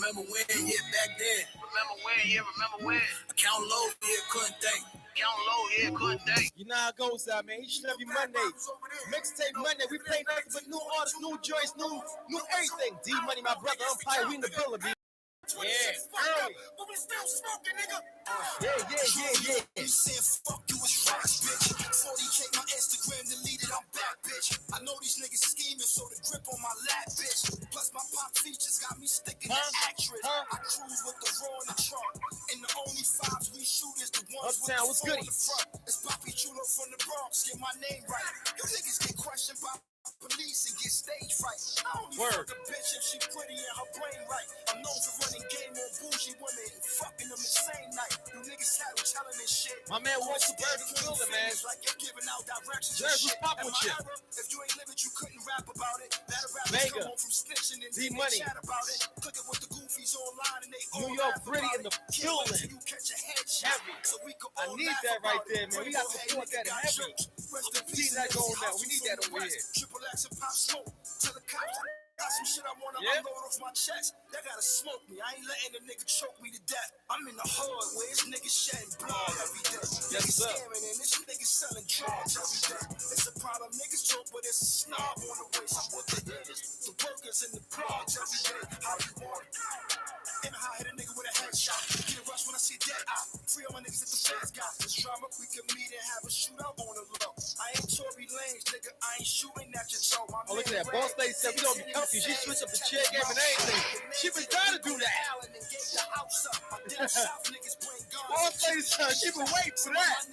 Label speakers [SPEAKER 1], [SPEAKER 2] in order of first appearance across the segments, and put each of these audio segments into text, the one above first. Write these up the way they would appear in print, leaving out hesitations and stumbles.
[SPEAKER 1] remember when, yeah, back then. Remember when. Account low, yeah, couldn't think.
[SPEAKER 2] You know how it goes out, man. Each and every Monday, mixtape Monday, we play nothing but new artists, new joints, new everything. D Money, my brother, Umpire, we in the building, yeah, early.
[SPEAKER 1] But we still smoking, nigga.
[SPEAKER 2] Yeah.
[SPEAKER 1] You said fuck you was fast, bitch. 40K my Instagram deleted, I'm back, bitch. I know these niggas scheming, so the grip on my lap, bitch. Plus my pop features got me sticking to actress. I cruise with the raw in the trunk. And the only fives we shoot is the ones
[SPEAKER 2] Uptown,
[SPEAKER 1] with
[SPEAKER 2] what's
[SPEAKER 1] the
[SPEAKER 2] good?
[SPEAKER 1] in the front. It's Poppy Chulo from the Bronx, get my name right. You niggas get questioned by police and get stage fright. I only fuck a bitch if she pretty and her brain right. I'm known for running game on bougie women and fucking them the same night. You niggas had them telling this shit.
[SPEAKER 2] My man wants to burn the building, man.
[SPEAKER 1] Like you're giving out directions.
[SPEAKER 2] Jerry, what's poppin' with you?
[SPEAKER 1] If you ain't live it, you couldn't rap about it. Battle rappers
[SPEAKER 2] Vega,
[SPEAKER 1] come home from snitching and
[SPEAKER 2] D Money,
[SPEAKER 1] chat about it. Look at what the goofies online and they
[SPEAKER 2] New York Gritty in the building.
[SPEAKER 1] You catch a headshot.
[SPEAKER 2] Heavy.
[SPEAKER 1] So we could
[SPEAKER 2] I need that right there, man. We got to support that in heavy. We need that going down. We need that over here.
[SPEAKER 1] Triple X and Pop Smoke. Tell the cops got some shit I wanna unload off my chest. They gotta smoke me. I ain't letting a nigga choke me to death. I'm in the hood where this nigga shedding blood every day. Niggas scamming and this nigga selling drugs every day. It's a problem, niggas choke, but it's a snob on the waist. I'm with the hitters, the workers, and the plugs every day. How you want it? And I hit a nigga with a headshot. Get a rush when I see dead out. Free all my niggas at the feds got this drama. We can meet and have a shootout on the low. I ain't Tory Lanez, nigga. I ain't shooting at your toe.
[SPEAKER 2] Oh, look at that. Boss lady said we don't be comfy. She switched up the chair game and everything. She been trying to do that. Boss lady said she been waiting for that.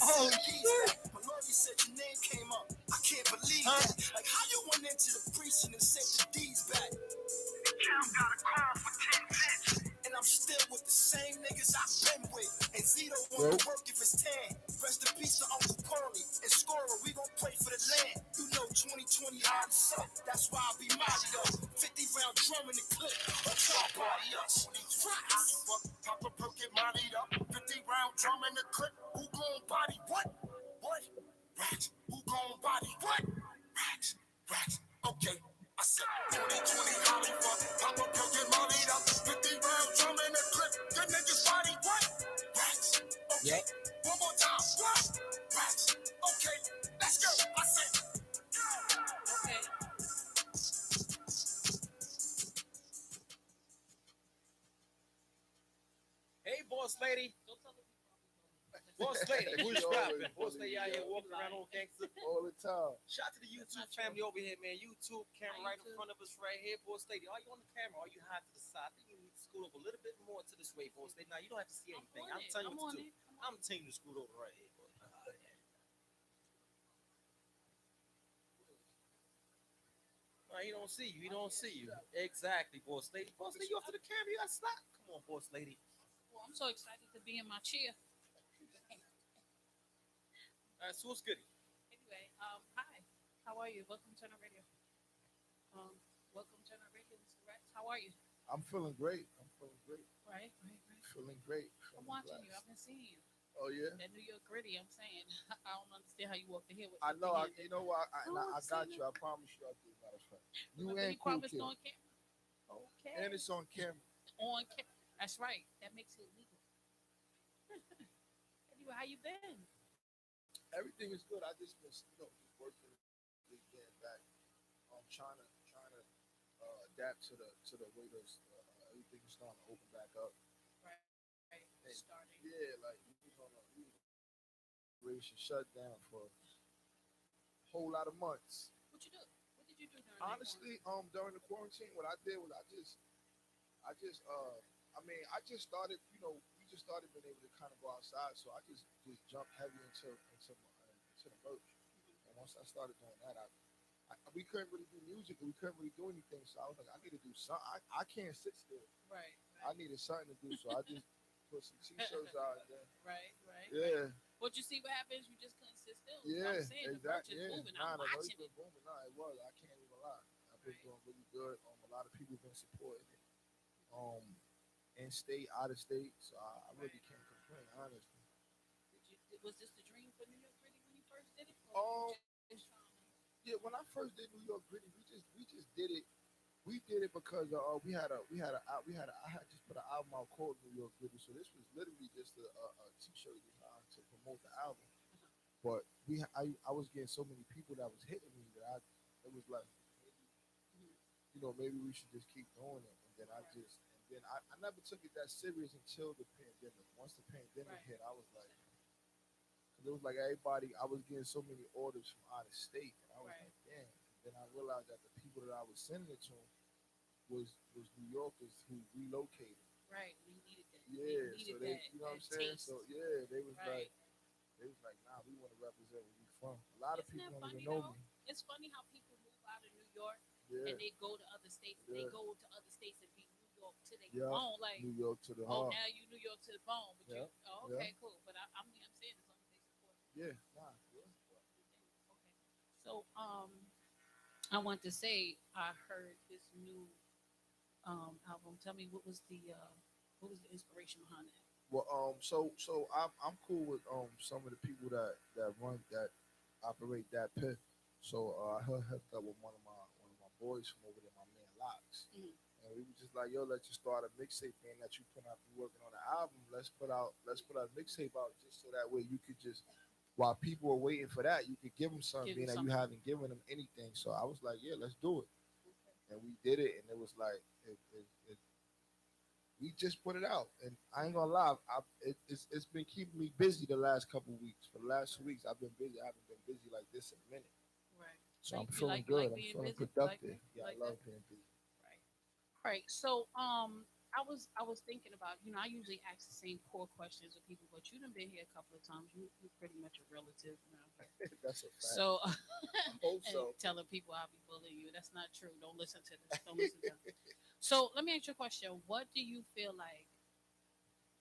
[SPEAKER 2] Oh, shit.
[SPEAKER 1] My lawyer said your name came up. I can't believe that. Like, how you went into the precinct and sent the D's back? Cam got a call for 10 cents. And I'm still with the same niggas I've been with. And Zito wanna work if it's 10. Rest in peace to Uncle Corley. And Scorer, we gon' play for the land. You know 2020 hard as up. That's why I be mighty though. 50 round drum in the clip. Let's all party up. Pop a perk, get mollied up. 50 round drum in the clip. Who gon' body what? What? Rats. Who gon' body what? Rats. Okay. I said 2020 Hollywood. Pop a perk, get mollied up. 50 round drum in the clip. The niggas body what? Rats. Okay. One more time. What? Rats. Okay. Let's go. I said. Okay.
[SPEAKER 2] Hey, boss lady. Boss lady, who's rapping? Boss lady out here walking around all gangster.
[SPEAKER 3] All the time.
[SPEAKER 2] Shout out to the YouTube family over here, man. YouTube camera right in front of us right here. Boss lady, are you on the camera? Are you high to the side? I think you need to scoot over a little bit more to this way, boss lady. Now, you don't have to see anything. I'm telling you what to do. I'm telling you to scoot over right here, boy. He don't see you. He don't see you. Exactly, boss lady. Boss lady, you off to the camera. You got to stop. Come on, boss lady.
[SPEAKER 4] Well, I'm so excited to be in my chair.
[SPEAKER 2] All right, so what's good?
[SPEAKER 4] Anyway, hi. How are you? Welcome to Turn Up Radio. Welcome to Turn Up Radio, Mr. Rex. How are you?
[SPEAKER 3] I'm feeling great.
[SPEAKER 4] Right.
[SPEAKER 3] Feeling great.
[SPEAKER 4] I'm watching you. I've been seeing you.
[SPEAKER 3] Oh yeah.
[SPEAKER 4] That New York Gritty. I'm saying. I don't understand how you walked in here with.
[SPEAKER 3] I know. You know what? I got you. I promise you. I do. Matter of fact. You and Cool Kid.
[SPEAKER 4] On camera. Okay.
[SPEAKER 3] And it's on camera.
[SPEAKER 4] On camera. That's right. That makes it legal. Anyway, how you been?
[SPEAKER 3] Everything is good. I just been, just working, getting back. Trying to adapt to the way everything's starting to open back up.
[SPEAKER 4] Right.
[SPEAKER 3] And,
[SPEAKER 4] starting.
[SPEAKER 3] Yeah, like we was on a operation shutdown for a whole lot of months.
[SPEAKER 4] What you do? What did you do during
[SPEAKER 3] Honestly, during the quarantine, what I did was I just started, we just started being able to kind of go outside, so I just jumped heavy into the merch. And once I started doing that, we couldn't really do music, and we couldn't really do anything. So I was like, I need to do something. I can't sit still.
[SPEAKER 4] Right.
[SPEAKER 3] I needed something to do, so I just put some t-shirts out there.
[SPEAKER 4] Right.
[SPEAKER 3] Yeah.
[SPEAKER 4] But you see what happens? You just couldn't sit still.
[SPEAKER 3] Yeah,
[SPEAKER 4] I'm saying
[SPEAKER 3] exactly.
[SPEAKER 4] The merch is moving. I'm watching it.
[SPEAKER 3] Booming. Nah, it was. I can't even lie. I've been doing really good. A lot of people have been supporting it. In state, out of state. So I really can't complain, honestly.
[SPEAKER 4] Was this the dream for New York Gritty when you first did it?
[SPEAKER 3] Yeah, when I first did New York Gritty, we just did it We did it because I had just put an album out called New York City. So this was literally just a t-shirt design to promote the album. But I was getting so many people that was hitting me that it was like,
[SPEAKER 4] Mhm.
[SPEAKER 3] maybe we should just keep doing it. And then I never took it that serious until the pandemic. Once the pandemic
[SPEAKER 4] Right.
[SPEAKER 3] hit, I was like, 'cause it was like everybody. I was getting so many orders from out of state, and I was
[SPEAKER 4] Right.
[SPEAKER 3] like, damn. And then I realized that the people that I was sending it to was New Yorkers who relocated.
[SPEAKER 4] Right. We needed that.
[SPEAKER 3] Yeah,
[SPEAKER 4] We
[SPEAKER 3] so
[SPEAKER 4] needed
[SPEAKER 3] they,
[SPEAKER 4] that.
[SPEAKER 3] you know what I'm
[SPEAKER 4] That
[SPEAKER 3] saying?
[SPEAKER 4] taste.
[SPEAKER 3] So yeah,
[SPEAKER 4] Right.
[SPEAKER 3] they was like, nah, we want to represent where we from. A lot of
[SPEAKER 4] Isn't
[SPEAKER 3] people
[SPEAKER 4] that
[SPEAKER 3] don't even
[SPEAKER 4] funny
[SPEAKER 3] know
[SPEAKER 4] though?
[SPEAKER 3] me.
[SPEAKER 4] It's funny how people move out of New York
[SPEAKER 3] Yeah,
[SPEAKER 4] and they go to other states and they
[SPEAKER 3] yeah,
[SPEAKER 4] go to other states and be New York to their
[SPEAKER 3] yeah.
[SPEAKER 4] bone. Like,
[SPEAKER 3] New York to the
[SPEAKER 4] oh,
[SPEAKER 3] heart.
[SPEAKER 4] now you New York to the bone, but you,
[SPEAKER 3] Yeah,
[SPEAKER 4] oh,
[SPEAKER 3] yeah,
[SPEAKER 4] okay, cool. But I mean, I'm saying as long as they support
[SPEAKER 3] yeah. Nah, yeah.
[SPEAKER 4] you, okay. So, I want to say I heard this new album. Tell me what was the inspiration behind that?
[SPEAKER 3] Well, so I'm cool with some of the people that operate that pit. So I hooked up with one of my boys from over there, my man Locks,
[SPEAKER 4] Mhm.
[SPEAKER 3] and we were just like, yo, let's just start a mixtape, man. That you put out, you working on the album. Let's put out a mixtape out just so that way you could just while people are waiting for that, you could give them something,
[SPEAKER 4] Give him
[SPEAKER 3] being that you
[SPEAKER 4] something.
[SPEAKER 3] haven't given them anything. So I was like, yeah, let's do it,
[SPEAKER 4] Okay.
[SPEAKER 3] and we did it, and it was like we just put it out, and I ain't gonna lie, it's been keeping me busy the last couple weeks. For the last 2 weeks, I've been busy. I haven't been busy like this in a minute,
[SPEAKER 4] Right.
[SPEAKER 3] so I'm
[SPEAKER 4] You
[SPEAKER 3] feeling
[SPEAKER 4] you
[SPEAKER 3] good.
[SPEAKER 4] like
[SPEAKER 3] I'm
[SPEAKER 4] being
[SPEAKER 3] feeling
[SPEAKER 4] busy? You like
[SPEAKER 3] productive.
[SPEAKER 4] that? You
[SPEAKER 3] Yeah, I
[SPEAKER 4] like that?
[SPEAKER 3] love being busy.
[SPEAKER 4] Right. Right. So I was thinking about, I usually ask the same core questions of people, but you done been here a couple of times. You're pretty much a relative around here.
[SPEAKER 3] That's a fact.
[SPEAKER 4] So
[SPEAKER 3] I hope
[SPEAKER 4] and
[SPEAKER 3] so.
[SPEAKER 4] telling people I'll be bullying you. That's not true. Don't listen to this. Don't listen to this. So let me ask you a question. What do you feel like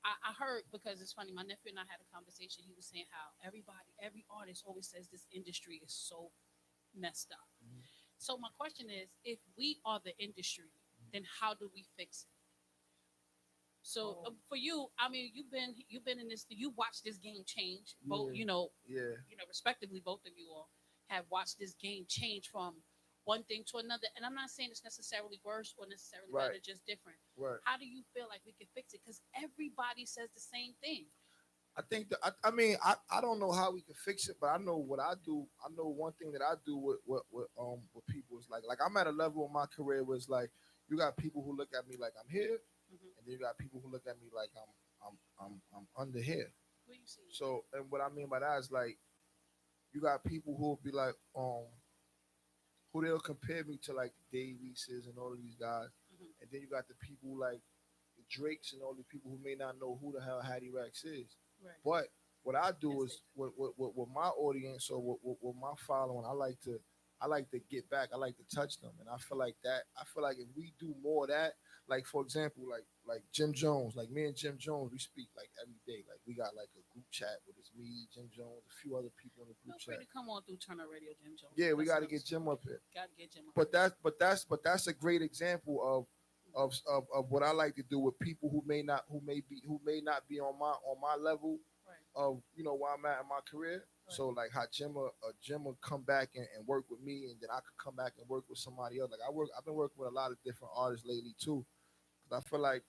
[SPEAKER 4] I heard because it's funny, my nephew and I had a conversation. He was saying how every artist always says this industry is so messed up.
[SPEAKER 3] Mhm.
[SPEAKER 4] So my question is, if we are the industry, then how do we fix it? So for you, I mean, you've been in this. You watched this game change. Both,
[SPEAKER 3] Yeah, yeah,
[SPEAKER 4] respectively, both of you all have watched this game change from one thing to another. And I'm not saying it's necessarily worse or necessarily
[SPEAKER 3] right,
[SPEAKER 4] better, just different.
[SPEAKER 3] right.
[SPEAKER 4] How do you feel like we can fix it? Because everybody says the same thing.
[SPEAKER 3] I think that I mean I don't know how we can fix it, but I know what I do. I know one thing that I do with people is like I'm at a level in my career where it's like you got people who look at me like I'm here,
[SPEAKER 4] Hmm.
[SPEAKER 3] and then you got people who look at me like I'm under here.
[SPEAKER 4] What do you see?
[SPEAKER 3] So and what I mean by that is like you got people who will be like who they'll compare me to like the Davises and all of these guys,
[SPEAKER 4] Hmm.
[SPEAKER 3] and then you got the people like the Drakes and all the people who may not know who the hell Hattie Rex is.
[SPEAKER 4] Right.
[SPEAKER 3] But what I do
[SPEAKER 4] Yes,
[SPEAKER 3] is with my audience or with my following, I like to get back. I like to touch them, and I feel like that. I feel like if we do more of that, like for example, like Jim Jones, like me and Jim Jones, we speak like every day. Like we got like a group chat with it's me, Jim Jones, a few other people in the
[SPEAKER 4] Feel
[SPEAKER 3] group
[SPEAKER 4] free
[SPEAKER 3] chat.
[SPEAKER 4] to come on through Turner Radio, Jim Jones.
[SPEAKER 3] Yeah, we
[SPEAKER 4] That's
[SPEAKER 3] got to
[SPEAKER 4] another
[SPEAKER 3] get Jim
[SPEAKER 4] story.
[SPEAKER 3] up here.
[SPEAKER 4] Got to get Jim up.
[SPEAKER 3] But that's a great example of what I like to do with people who may not be on my level
[SPEAKER 4] Right.
[SPEAKER 3] of where I'm at in my career.
[SPEAKER 4] Right.
[SPEAKER 3] So like how Jim will come back and work with me, and then I could come back and work with somebody else. Like I've been working with a lot of different artists lately too. 'Cause I feel like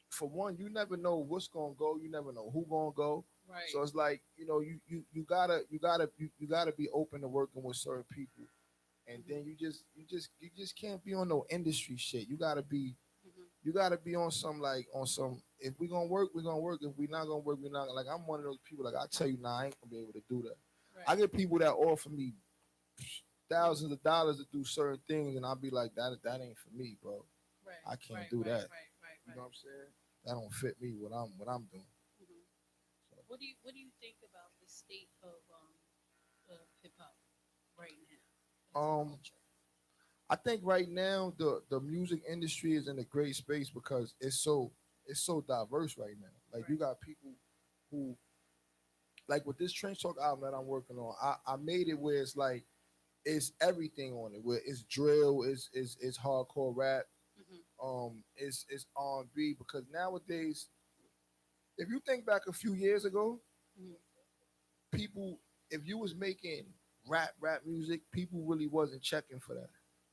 [SPEAKER 3] for one, you never know what's gonna go. You never know who gonna go.
[SPEAKER 4] Right.
[SPEAKER 3] So it's like you gotta be open to working with certain people, and
[SPEAKER 4] Mhm.
[SPEAKER 3] then you just can't be on no industry shit.
[SPEAKER 4] Hmm.
[SPEAKER 3] You gotta be on some if we gonna work, we're gonna work. If we not gonna work, we're not like I'm one of those people like I tell you now I ain't gonna be able to do that.
[SPEAKER 4] Right.
[SPEAKER 3] I get people that offer me thousands of dollars to do certain things and I'll be like that ain't for me, bro.
[SPEAKER 4] Right.
[SPEAKER 3] I can't
[SPEAKER 4] Right.
[SPEAKER 3] do
[SPEAKER 4] Right.
[SPEAKER 3] that.
[SPEAKER 4] Right. Right.
[SPEAKER 3] You
[SPEAKER 4] Right.
[SPEAKER 3] know what I'm saying? That don't fit me what I'm doing.
[SPEAKER 4] Hmm.
[SPEAKER 3] So,
[SPEAKER 4] What do you think about the state of hip hop right now as a
[SPEAKER 3] um
[SPEAKER 4] culture?
[SPEAKER 3] I think right now the music industry is in a great space because it's so diverse right now. Like you
[SPEAKER 4] Right.
[SPEAKER 3] got people who like with this Trench Talk album that I'm working on, I made it where it's like it's everything on it. Where it's drill, it's hardcore rap,
[SPEAKER 4] Hmm.
[SPEAKER 3] it's R&B. Because nowadays, if you think back a few years ago,
[SPEAKER 4] Hmm.
[SPEAKER 3] people, if you was making rap music, people really wasn't checking for that.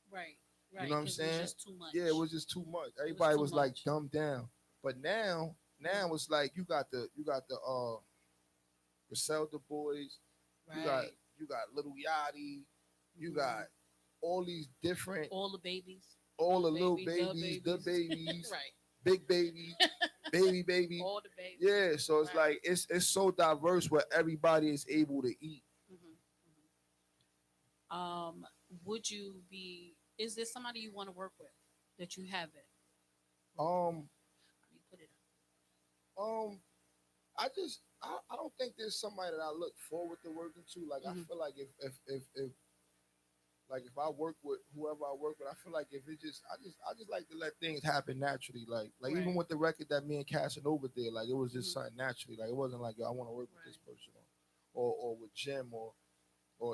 [SPEAKER 4] Right. Right,
[SPEAKER 3] You know what I'm
[SPEAKER 4] 'cause it was
[SPEAKER 3] saying?
[SPEAKER 4] just too much.
[SPEAKER 3] Yeah, it was just too much.
[SPEAKER 4] It was
[SPEAKER 3] Everybody
[SPEAKER 4] too
[SPEAKER 3] was like
[SPEAKER 4] much.
[SPEAKER 3] dumbed down. But now it's like you got the Griselda boys, you got
[SPEAKER 4] Right.
[SPEAKER 3] you got Little Yachty, you got
[SPEAKER 4] Mhm.
[SPEAKER 3] all these different,
[SPEAKER 4] All the babies.
[SPEAKER 3] all
[SPEAKER 4] Little
[SPEAKER 3] the little
[SPEAKER 4] baby, the
[SPEAKER 3] babies, the
[SPEAKER 4] babies.
[SPEAKER 3] babies,
[SPEAKER 4] Right.
[SPEAKER 3] big baby, baby.
[SPEAKER 4] All the babies.
[SPEAKER 3] Yeah, so it's
[SPEAKER 4] Right.
[SPEAKER 3] like it's so diverse where everybody is able to eat.
[SPEAKER 4] Hmm. Would you be? Is there somebody you want to work with that you haven't worked with?
[SPEAKER 3] Um,
[SPEAKER 4] Let me put it
[SPEAKER 3] um, I don't think there's somebody that I look forward to working to. Like
[SPEAKER 4] up.
[SPEAKER 3] I feel like if like if I work with whoever I work with, I feel like if it just I just like to let things happen naturally. Like even
[SPEAKER 4] Right.
[SPEAKER 3] with the record that me and Casanova did, like it was just
[SPEAKER 4] Mhm.
[SPEAKER 3] something naturally. Like it wasn't like, yo, I want to work with this
[SPEAKER 4] Right.
[SPEAKER 3] person, or with Jim, or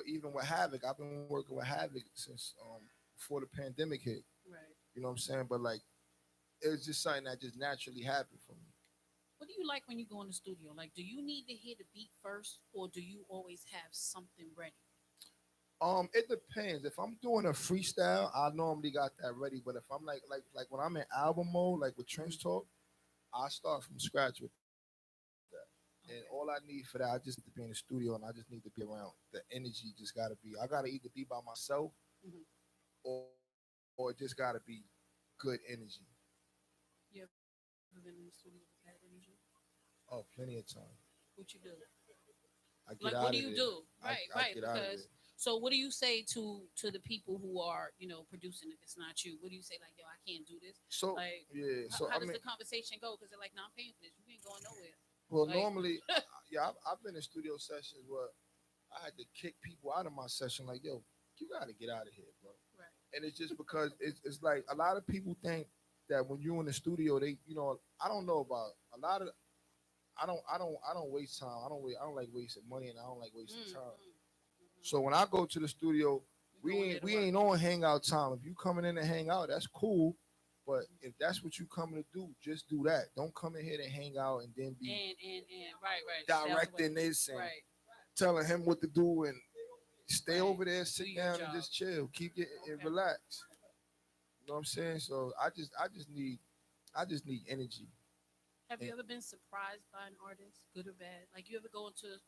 [SPEAKER 3] even with Havoc. I've been working with Havoc since before the pandemic hit.
[SPEAKER 4] Right.
[SPEAKER 3] You know what I'm saying? But like it was just something that just naturally happened for me.
[SPEAKER 4] What do you like when you go in the studio? Like, do you need to hear the beat first, or do you always have something ready?
[SPEAKER 3] It depends. If I'm doing a freestyle, I normally got that ready. But if I'm like when I'm in album mode, like with
[SPEAKER 4] Mhm.
[SPEAKER 3] Trench Talk, I start from scratch with that. And all I need for that, I just need to be in the studio and I just need to be around. The energy just gotta be. I gotta either be by myself
[SPEAKER 4] Mhm.
[SPEAKER 3] or it just gotta be good energy.
[SPEAKER 4] You ever been in the studio with bad energy?
[SPEAKER 3] Oh, plenty of time.
[SPEAKER 4] What you do?
[SPEAKER 3] I get
[SPEAKER 4] Like, what
[SPEAKER 3] out
[SPEAKER 4] do
[SPEAKER 3] of
[SPEAKER 4] you
[SPEAKER 3] there.
[SPEAKER 4] do? Right,
[SPEAKER 3] I
[SPEAKER 4] right.
[SPEAKER 3] get out of
[SPEAKER 4] Because
[SPEAKER 3] there.
[SPEAKER 4] so, what do you say to the people who are producing if it's not you? What do you say like, yo, I can't do this?
[SPEAKER 3] So
[SPEAKER 4] Like,
[SPEAKER 3] yeah.
[SPEAKER 4] how,
[SPEAKER 3] So
[SPEAKER 4] how
[SPEAKER 3] I
[SPEAKER 4] does
[SPEAKER 3] mean,
[SPEAKER 4] the conversation go? Because they're like, no, I'm paying for this. You ain't going nowhere.
[SPEAKER 3] well,
[SPEAKER 4] Like,
[SPEAKER 3] normally, yeah, I've been in studio sessions where I had to kick people out of my session. Like, yo, you gotta get out of here, bro.
[SPEAKER 4] right.
[SPEAKER 3] And it's just because it's like a lot of people think that when you're in the studio, they, I don't know about a lot of. I don't waste time. I don't like wasting money, and I don't like wasting
[SPEAKER 4] Mm,
[SPEAKER 3] time.
[SPEAKER 4] mm,
[SPEAKER 3] So when I go to the studio,
[SPEAKER 4] You
[SPEAKER 3] we
[SPEAKER 4] going there
[SPEAKER 3] ain't
[SPEAKER 4] to
[SPEAKER 3] we
[SPEAKER 4] work?
[SPEAKER 3] ain't on hangout time. If you coming in to hang out, that's cool. But
[SPEAKER 4] Mhm.
[SPEAKER 3] if that's what you coming to do, just do that. Don't come in here to hang out and then be
[SPEAKER 4] And right, right. Stay out the way.
[SPEAKER 3] directing this and
[SPEAKER 4] Right.
[SPEAKER 3] telling him what to do and stay
[SPEAKER 4] Right.
[SPEAKER 3] over there,
[SPEAKER 4] Do
[SPEAKER 3] sit
[SPEAKER 4] your
[SPEAKER 3] down and
[SPEAKER 4] job.
[SPEAKER 3] just chill, keep it and
[SPEAKER 4] Okay.
[SPEAKER 3] relax. You know what I'm saying? So I just need energy.
[SPEAKER 4] Have you
[SPEAKER 3] And
[SPEAKER 4] ever been surprised by an artist, good or bad? Like, you ever go into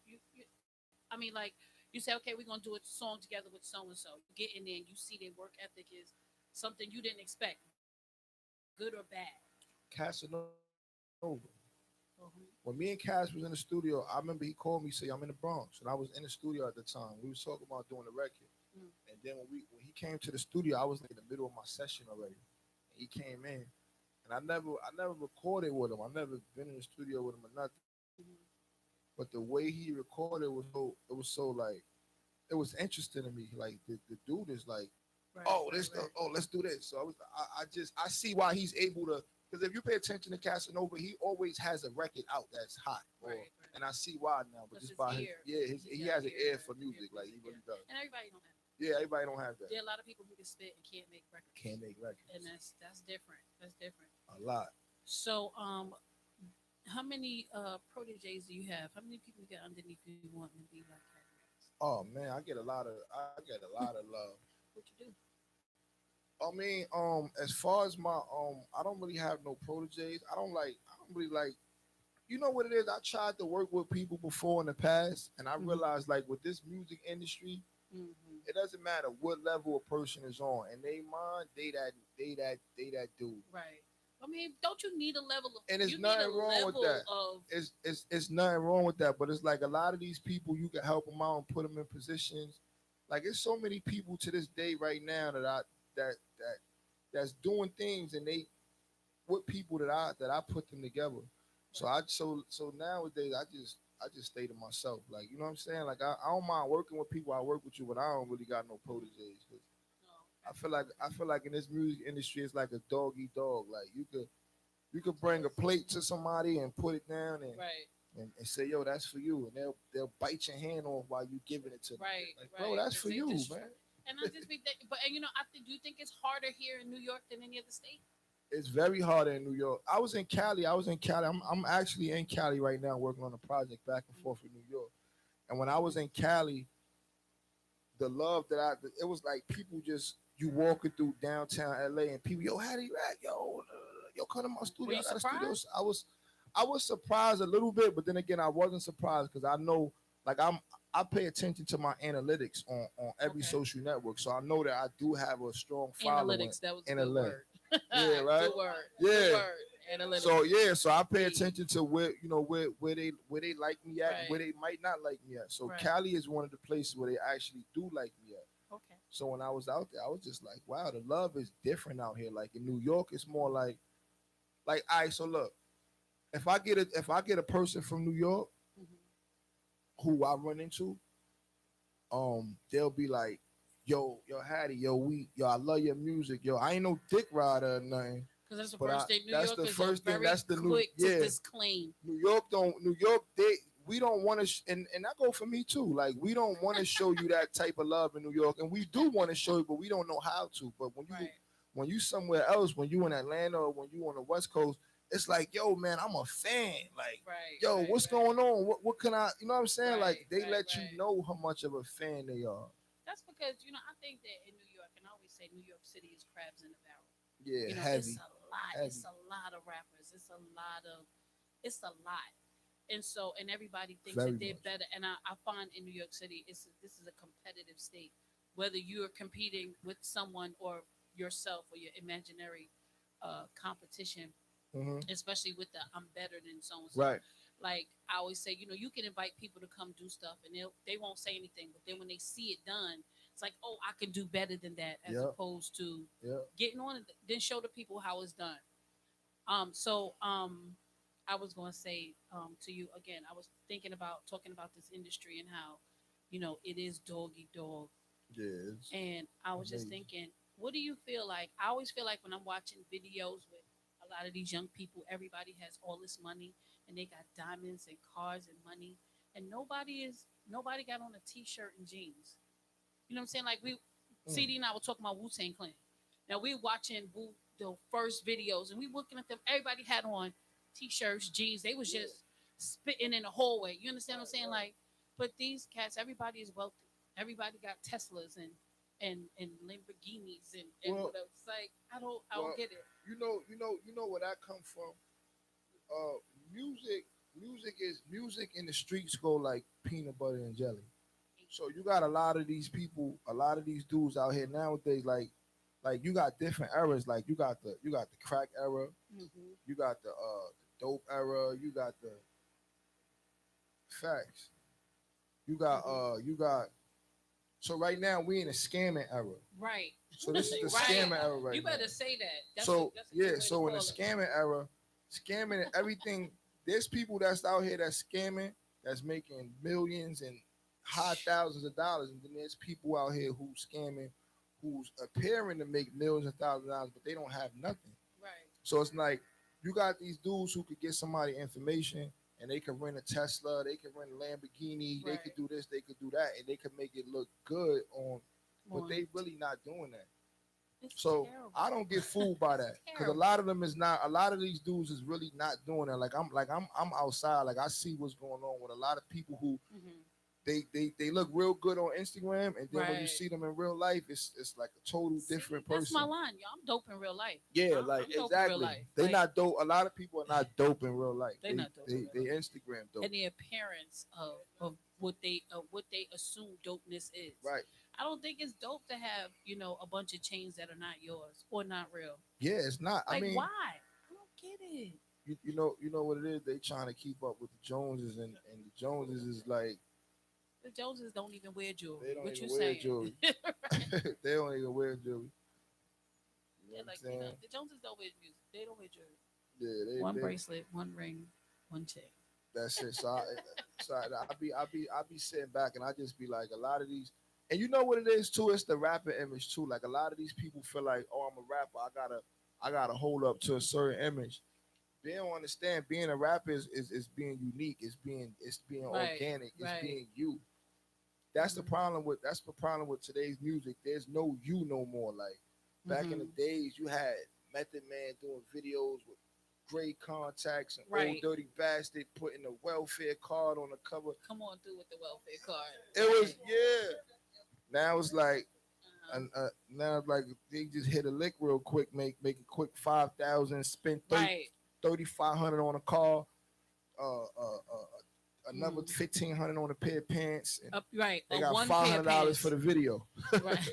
[SPEAKER 4] I mean, like, you say, okay, we're gonna do a song together with so and so. You get in there and you see their work ethic is something you didn't expect, good or bad.
[SPEAKER 3] Casanova.
[SPEAKER 4] Mhm.
[SPEAKER 3] When me and Cass was in the studio, I remember he called me, say I'm in the Bronx, and I was in the studio at the time. We was talking about doing the record,
[SPEAKER 4] Mm.
[SPEAKER 3] and then when he came to the studio, I was like in the middle of my session already. And he came in, and I never recorded with him. I never been in the studio with him or nothing.
[SPEAKER 4] Mhm.
[SPEAKER 3] But the way he recorded was so like it was interesting to me. Like the dude is like,
[SPEAKER 4] Right,
[SPEAKER 3] oh,
[SPEAKER 4] right, right.
[SPEAKER 3] let's do this. So I see why he's able to, because if you pay attention to Casanova, he always has a record out that's hot.
[SPEAKER 4] Right,
[SPEAKER 3] And
[SPEAKER 4] right.
[SPEAKER 3] I see why now, but
[SPEAKER 4] Because
[SPEAKER 3] just
[SPEAKER 4] his
[SPEAKER 3] by his
[SPEAKER 4] ear,
[SPEAKER 3] yeah, he
[SPEAKER 4] got
[SPEAKER 3] has an ear
[SPEAKER 4] ear
[SPEAKER 3] for music, like he
[SPEAKER 4] music,
[SPEAKER 3] really
[SPEAKER 4] yeah.
[SPEAKER 3] does.
[SPEAKER 4] And everybody don't have that.
[SPEAKER 3] Yeah, everybody don't have that.
[SPEAKER 4] There are a lot of people who can spit and can't make records,
[SPEAKER 3] Can't make records.
[SPEAKER 4] and that's different. That's different.
[SPEAKER 3] A lot.
[SPEAKER 4] So, how many proteges do you have? How many people you got underneath you wanting to be like Kanye?
[SPEAKER 3] Oh man, I get a lot of love.
[SPEAKER 4] What you do?
[SPEAKER 3] I mean, as far as my I don't really have no proteges. I don't really like. You know what it is? I tried to work with people before in the past, and I
[SPEAKER 4] Mhm.
[SPEAKER 3] realized like with this music industry,
[SPEAKER 4] Mm-hmm.
[SPEAKER 3] it doesn't matter what level a person is on, and they mind they that dude.
[SPEAKER 4] Right. I mean, don't you need a level of?
[SPEAKER 3] And there's
[SPEAKER 4] You need a
[SPEAKER 3] nothing wrong with
[SPEAKER 4] level
[SPEAKER 3] that.
[SPEAKER 4] of.
[SPEAKER 3] It's nothing wrong with that, but it's like a lot of these people you can help them out and put them in positions. Like it's so many people to this day right now that that's doing things and they with people that I put them together. So
[SPEAKER 4] Right.
[SPEAKER 3] so nowadays I just stay to myself. Like you know what I'm saying? Like I don't mind working with people. I work with you, but I don't really got no
[SPEAKER 4] Mhm.
[SPEAKER 3] proteges. 'Cause
[SPEAKER 4] Oh,
[SPEAKER 3] I
[SPEAKER 4] okay.
[SPEAKER 3] feel like I
[SPEAKER 4] Okay.
[SPEAKER 3] feel like in this music industry it's like a dog eat dog. Like you could bring a plate to somebody and put it down
[SPEAKER 4] Right.
[SPEAKER 3] and say, yo, that's for you. And they'll bite your hand off while you giving it to them.
[SPEAKER 4] Right.
[SPEAKER 3] Like, bro,
[SPEAKER 4] Right.
[SPEAKER 3] that's
[SPEAKER 4] Because
[SPEAKER 3] for
[SPEAKER 4] they
[SPEAKER 3] you,
[SPEAKER 4] just.
[SPEAKER 3] man.
[SPEAKER 4] And I just be, but and I think. Do you think it's harder here in New York than any other state?
[SPEAKER 3] It's very hard in New York. I was in Cali. I'm actually in Cali right now working on a project back and
[SPEAKER 4] Mhm.
[SPEAKER 3] forth in New York. And when I was in Cali, the love that it was like people you walking through downtown LA and people, yo, how do you act? Yo, come to my studio.
[SPEAKER 4] Were you
[SPEAKER 3] I got a studio.
[SPEAKER 4] surprised?
[SPEAKER 3] I was surprised a little bit, but then again, I wasn't surprised because I know, like, I pay attention to my analytics on every
[SPEAKER 4] Okay.
[SPEAKER 3] social network, so I know that I do have a strong following.
[SPEAKER 4] Analytics. That was a good
[SPEAKER 3] Analytics.
[SPEAKER 4] word.
[SPEAKER 3] Yeah, right.
[SPEAKER 4] Good word.
[SPEAKER 3] Yeah.
[SPEAKER 4] Good word. Analytics.
[SPEAKER 3] So yeah, so I pay
[SPEAKER 4] Yeah.
[SPEAKER 3] attention to where where they like me at, and
[SPEAKER 4] Right.
[SPEAKER 3] where they might not like me at. So
[SPEAKER 4] Right.
[SPEAKER 3] Cali is one of the places where they actually do like me at.
[SPEAKER 4] Okay.
[SPEAKER 3] So when I was out there, I was just like, wow, the love is different out here. Like in New York, it's more like all right. So look, if I get a person from New York
[SPEAKER 4] Mhm.
[SPEAKER 3] who I run into, they'll be like, yo, Hattie, yo, I love your music, yo. I ain't no dick rider or nothing.
[SPEAKER 4] Because that's the
[SPEAKER 3] But
[SPEAKER 4] first thing. New
[SPEAKER 3] that's
[SPEAKER 4] York
[SPEAKER 3] the
[SPEAKER 4] is
[SPEAKER 3] first thing.
[SPEAKER 4] very
[SPEAKER 3] That's the new.
[SPEAKER 4] quick
[SPEAKER 3] Yeah,
[SPEAKER 4] to disclaim.
[SPEAKER 3] New York, we don't want to, and that go for me too. Like we don't want to show you that type of love in New York, and we do want to show you, but we don't know how to. But
[SPEAKER 4] Right.
[SPEAKER 3] when you somewhere else, when you in Atlanta or when you on the West Coast, it's like, yo, man, I'm a fan. Like,
[SPEAKER 4] Right.
[SPEAKER 3] yo,
[SPEAKER 4] right,
[SPEAKER 3] what's
[SPEAKER 4] right.
[SPEAKER 3] going on? What can I, you know what I'm saying?
[SPEAKER 4] Right,
[SPEAKER 3] Like they
[SPEAKER 4] right,
[SPEAKER 3] let
[SPEAKER 4] right.
[SPEAKER 3] you know how much of a fan they are.
[SPEAKER 4] That's because I think that in New York, and I always say New York City is crabs in a barrel.
[SPEAKER 3] Yeah,
[SPEAKER 4] It's
[SPEAKER 3] heavy.
[SPEAKER 4] a lot.
[SPEAKER 3] heavy.
[SPEAKER 4] It's a lot of rappers. It's a lot. And so, and everybody thinks
[SPEAKER 3] Very
[SPEAKER 4] that they're
[SPEAKER 3] much.
[SPEAKER 4] better. And I find in New York City, this is a competitive state. Whether you're competing with someone or yourself or your imaginary competition, especially with the I'm better than so and so.
[SPEAKER 3] Right.
[SPEAKER 4] Like I always say, you can invite people to come do stuff and they won't say anything, but then when they see it done, it's like, oh, I can do better than that, as
[SPEAKER 3] Yep.
[SPEAKER 4] opposed to
[SPEAKER 3] Yeah.
[SPEAKER 4] getting on it, then show the people how it's done. I was going to say to you again, I was thinking about talking about this industry and how, it is doggy dog.
[SPEAKER 3] Yeah. It's
[SPEAKER 4] And I was just
[SPEAKER 3] amazing.
[SPEAKER 4] thinking, what do you feel like? I always feel like when I'm watching videos with a lot of these young people, everybody has all this money and they got diamonds and cars and money, and nobody got on a t-shirt and jeans. You know what I'm saying? Like CD and I were talking about Wu-Tang Clan. Now we watching the first videos and we looking at them. Everybody had on t-shirts, jeans. They was just spitting in the hallway. You understand what I'm saying? Like, but these cats, everybody is wealthy. Everybody got Teslas and Lamborghinis and
[SPEAKER 3] Well-
[SPEAKER 4] whatever. It's like I don't
[SPEAKER 3] well,
[SPEAKER 4] get it.
[SPEAKER 3] You know where that come from. Music in the streets go like peanut butter and jelly. So you got a lot of these people, a lot of these dudes out here nowadays. Like you got different eras. Like you got the crack era,
[SPEAKER 4] Mm-hmm.
[SPEAKER 3] you got the dope era, you got the facts. You got. So right now we in a scamming era.
[SPEAKER 4] Right.
[SPEAKER 3] So this is the
[SPEAKER 4] Right.
[SPEAKER 3] scamming era right
[SPEAKER 4] You
[SPEAKER 3] now.
[SPEAKER 4] better say that. That's
[SPEAKER 3] So
[SPEAKER 4] that's a good way to
[SPEAKER 3] so in the
[SPEAKER 4] call it.
[SPEAKER 3] scamming era, scamming and everything. There's people that's out here that's scamming, that's making millions and high thousands of dollars, and then there's people out here who's scamming, who's appearing to make millions and thousands of dollars, but they don't have nothing.
[SPEAKER 4] Right.
[SPEAKER 3] So it's like you got these dudes who could get somebody information and they can rent a Tesla, they can rent a Lamborghini, they
[SPEAKER 4] Right.
[SPEAKER 3] could do this, they could do that, and they can make it look good on, but
[SPEAKER 4] On-
[SPEAKER 3] they really not doing that.
[SPEAKER 4] It's
[SPEAKER 3] So
[SPEAKER 4] terrible.
[SPEAKER 3] I don't get fooled by that because a lot of them is not. A lot of these dudes is really not doing that. I'm outside. Like I see what's going on with a lot of people who
[SPEAKER 4] Mhm.
[SPEAKER 3] they look real good on Instagram, and then when you
[SPEAKER 4] Right.
[SPEAKER 3] see them in real life, it's like a total
[SPEAKER 4] See,
[SPEAKER 3] different
[SPEAKER 4] That's my
[SPEAKER 3] person.
[SPEAKER 4] line, yo. I'm dope in real life.
[SPEAKER 3] Yeah,
[SPEAKER 4] I'm
[SPEAKER 3] like
[SPEAKER 4] dope in real
[SPEAKER 3] exactly.
[SPEAKER 4] life.
[SPEAKER 3] They
[SPEAKER 4] Like,
[SPEAKER 3] not dope. A lot of people are not dope in real life.
[SPEAKER 4] They not dope in real
[SPEAKER 3] They
[SPEAKER 4] life.
[SPEAKER 3] Instagram dope.
[SPEAKER 4] and the appearance of what they assume dopeness is.
[SPEAKER 3] Right.
[SPEAKER 4] I don't think it's dope to have a bunch of chains that are not yours or not real.
[SPEAKER 3] Yeah, it's not.
[SPEAKER 4] Like
[SPEAKER 3] I mean,
[SPEAKER 4] why? I don't get it.
[SPEAKER 3] you know what it is. They trying to keep up with the Joneses, and the Joneses is like
[SPEAKER 4] The Joneses don't even wear jewelry.
[SPEAKER 3] they don't
[SPEAKER 4] what
[SPEAKER 3] even
[SPEAKER 4] you
[SPEAKER 3] wear
[SPEAKER 4] saying?
[SPEAKER 3] jewelry. They don't even wear jewelry. You know
[SPEAKER 4] They're
[SPEAKER 3] what I'm
[SPEAKER 4] like,
[SPEAKER 3] saying?
[SPEAKER 4] the Joneses don't wear music. They don't wear jewelry.
[SPEAKER 3] Yeah,
[SPEAKER 4] One
[SPEAKER 3] they
[SPEAKER 4] bracelet, one ring, one chain.
[SPEAKER 3] that's it. I be sitting back and I just be like, a lot of these, and you know what it is too. It's the rapper image too. Like a lot of these people feel like, oh, I'm a rapper. I gotta hold up to a certain image. They don't understand being a rapper is being unique. It's being
[SPEAKER 4] Right,
[SPEAKER 3] organic. It's
[SPEAKER 4] right.
[SPEAKER 3] being you. That's the
[SPEAKER 4] Mhm.
[SPEAKER 3] problem with today's music. There's no you no more. Like back in the
[SPEAKER 4] Mhm.
[SPEAKER 3] days, you had Method Man doing videos with great contacts and
[SPEAKER 4] Right.
[SPEAKER 3] Old Dirty Bastard putting a welfare card on the cover.
[SPEAKER 4] Come on through with the welfare card.
[SPEAKER 3] It was yeah. Now it's like And now like they just hit a lick real quick, make a quick 5,000, spend
[SPEAKER 4] Right.
[SPEAKER 3] 3,500 on a car, another
[SPEAKER 4] Mm.
[SPEAKER 3] 1,500 on a pair of pants. And
[SPEAKER 4] Right.
[SPEAKER 3] they
[SPEAKER 4] A
[SPEAKER 3] got
[SPEAKER 4] one
[SPEAKER 3] $500 for the video,
[SPEAKER 4] Right.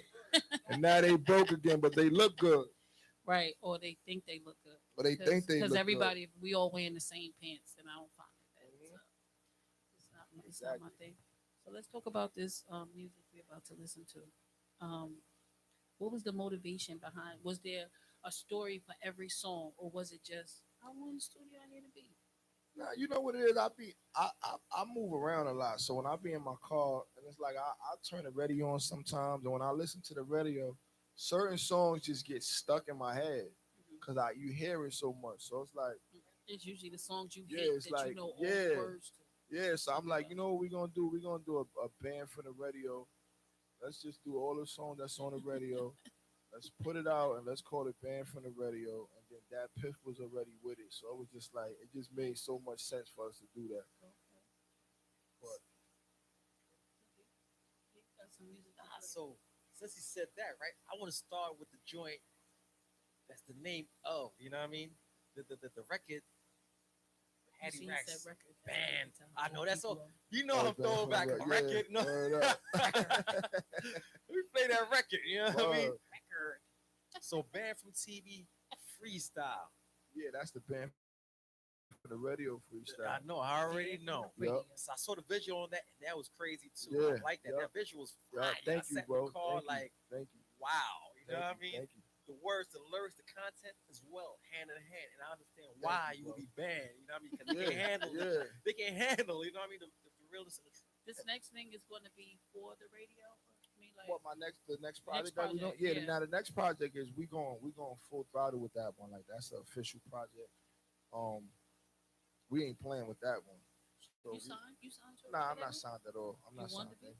[SPEAKER 3] and now they broke again, but they look good.
[SPEAKER 4] Right. Or they think they look good.
[SPEAKER 3] But they think they
[SPEAKER 4] Because
[SPEAKER 3] look
[SPEAKER 4] everybody, we all wearing the same pants, and I don't find it that.
[SPEAKER 3] Mhm.
[SPEAKER 4] It's not my thing. So let's talk about this music we're about to listen to. What was the motivation behind? Was there a story for every song, or was it just I want in the studio, I need to be?
[SPEAKER 3] Nah, you know what it is. I move around a lot, so when I be in my car, and it's like I turn the radio on sometimes, and when I listen to the radio, certain songs just get stuck in my head
[SPEAKER 4] Mhm.
[SPEAKER 3] because you hear it so much. So it's like,
[SPEAKER 4] It's usually the songs you
[SPEAKER 3] yeah,
[SPEAKER 4] hate
[SPEAKER 3] it's
[SPEAKER 4] that
[SPEAKER 3] like,
[SPEAKER 4] you know all
[SPEAKER 3] yeah,
[SPEAKER 4] the words to.
[SPEAKER 3] yeah. So I'm like, you know what we're gonna do? We're gonna do a band for the radio. Let's just do all the songs that's on the radio. Let's put it out and let's call it band from the radio. And then that Piff was already with it, so it was just like it just made so much sense for us to do that.
[SPEAKER 4] Okay.
[SPEAKER 3] But
[SPEAKER 4] You got some music to play.
[SPEAKER 2] So since he said that, right, I want to start with the joint. That's the name of, you know what I mean? The record.
[SPEAKER 4] You
[SPEAKER 2] Hattie
[SPEAKER 4] see, you
[SPEAKER 2] Racks
[SPEAKER 4] said record.
[SPEAKER 2] band.
[SPEAKER 4] That's
[SPEAKER 2] I know that's all.
[SPEAKER 4] people
[SPEAKER 2] You know
[SPEAKER 3] Oh,
[SPEAKER 2] I'm throwing back a
[SPEAKER 3] yeah,
[SPEAKER 2] record. No,
[SPEAKER 3] word up.
[SPEAKER 2] we play that record. You know what I mean?
[SPEAKER 3] Word.
[SPEAKER 2] Record. So band from TV freestyle.
[SPEAKER 3] Yeah, that's the band for the radio freestyle.
[SPEAKER 2] I know. I already know.
[SPEAKER 3] Yup.
[SPEAKER 2] So I saw the visual on that, and that was crazy too.
[SPEAKER 3] Yeah,
[SPEAKER 2] I like that.
[SPEAKER 3] yup.
[SPEAKER 2] That visual was
[SPEAKER 3] Yeah,
[SPEAKER 2] fire.
[SPEAKER 3] thank
[SPEAKER 2] I
[SPEAKER 3] you,
[SPEAKER 2] sat in
[SPEAKER 3] bro.
[SPEAKER 2] the car,
[SPEAKER 3] Thank you.
[SPEAKER 2] like,
[SPEAKER 3] Thank you.
[SPEAKER 2] wow. You know what I
[SPEAKER 3] Thank you.
[SPEAKER 2] mean?
[SPEAKER 3] Thank you.
[SPEAKER 2] The words, the lyrics, the content as well, hand in hand. And I understand
[SPEAKER 3] Thank
[SPEAKER 2] why
[SPEAKER 3] you,
[SPEAKER 2] you would
[SPEAKER 3] bro.
[SPEAKER 2] be banned. You know what I mean? Because they can't handle it.
[SPEAKER 3] Yeah.
[SPEAKER 2] They can't handle, you know what I mean? The realness of the truth.
[SPEAKER 4] This next thing is going to be for the radio. I mean, like,
[SPEAKER 3] What the next project that we
[SPEAKER 4] project,
[SPEAKER 3] doing? Yeah,
[SPEAKER 4] yeah.
[SPEAKER 3] now the next project is we going full throttle with that one. Like that's the official project. We ain't playing with that one. So
[SPEAKER 4] you signed? You signed to a
[SPEAKER 3] Nah, I'm
[SPEAKER 4] record
[SPEAKER 3] not
[SPEAKER 4] label?
[SPEAKER 3] signed at all. I'm
[SPEAKER 4] You
[SPEAKER 3] not
[SPEAKER 4] want
[SPEAKER 3] signed.
[SPEAKER 4] to be?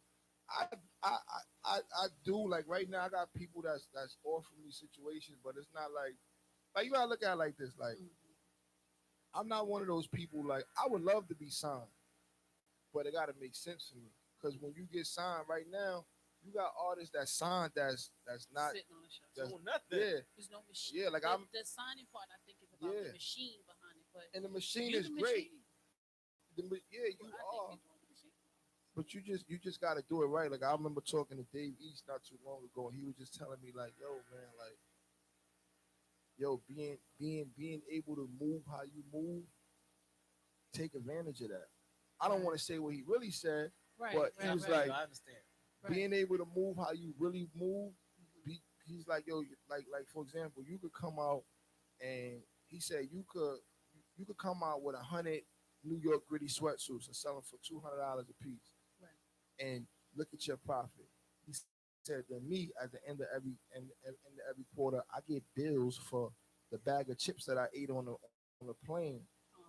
[SPEAKER 3] I do like right now. I got people that's offering me situations, but it's not like you gotta look at it like this. Like
[SPEAKER 4] Mhm.
[SPEAKER 3] I'm not one of those people. Like I would love to be signed, but it gotta make sense to me. Because when you get signed right now, you got artists that signed that's not.
[SPEAKER 4] Sitting on the shelf.
[SPEAKER 3] That's,
[SPEAKER 2] Doing nothing.
[SPEAKER 3] yeah,
[SPEAKER 4] There's no machine.
[SPEAKER 3] yeah. Like
[SPEAKER 4] The signing part, I think, is about
[SPEAKER 3] Yeah.
[SPEAKER 4] the machine behind it. But
[SPEAKER 3] and the machine
[SPEAKER 4] you
[SPEAKER 3] is
[SPEAKER 4] the
[SPEAKER 3] great.
[SPEAKER 4] machine.
[SPEAKER 3] Yeah, you
[SPEAKER 4] Well, I
[SPEAKER 3] are.
[SPEAKER 4] think you're doing the machine.
[SPEAKER 3] But you just got to do it right. Like I remember talking to Dave East not too long ago, and he was just telling me like, "Yo, man, like, yo, being able to move how you move, take advantage of that." I don't want to say what he really said,
[SPEAKER 4] Right.
[SPEAKER 3] But
[SPEAKER 4] right,
[SPEAKER 3] he was
[SPEAKER 4] right,
[SPEAKER 3] like,
[SPEAKER 2] I understand.
[SPEAKER 4] right.
[SPEAKER 3] being able to move how you really move.
[SPEAKER 4] Mhm.
[SPEAKER 3] He's like, yo, like for example, you could come out, and he said you could come out with 100 New York gritty sweatsuits and sell them for $200 a piece,
[SPEAKER 4] Right.
[SPEAKER 3] and look at your profit. He said that me at the end of every quarter, I get bills for the bag of chips that I ate on the plane,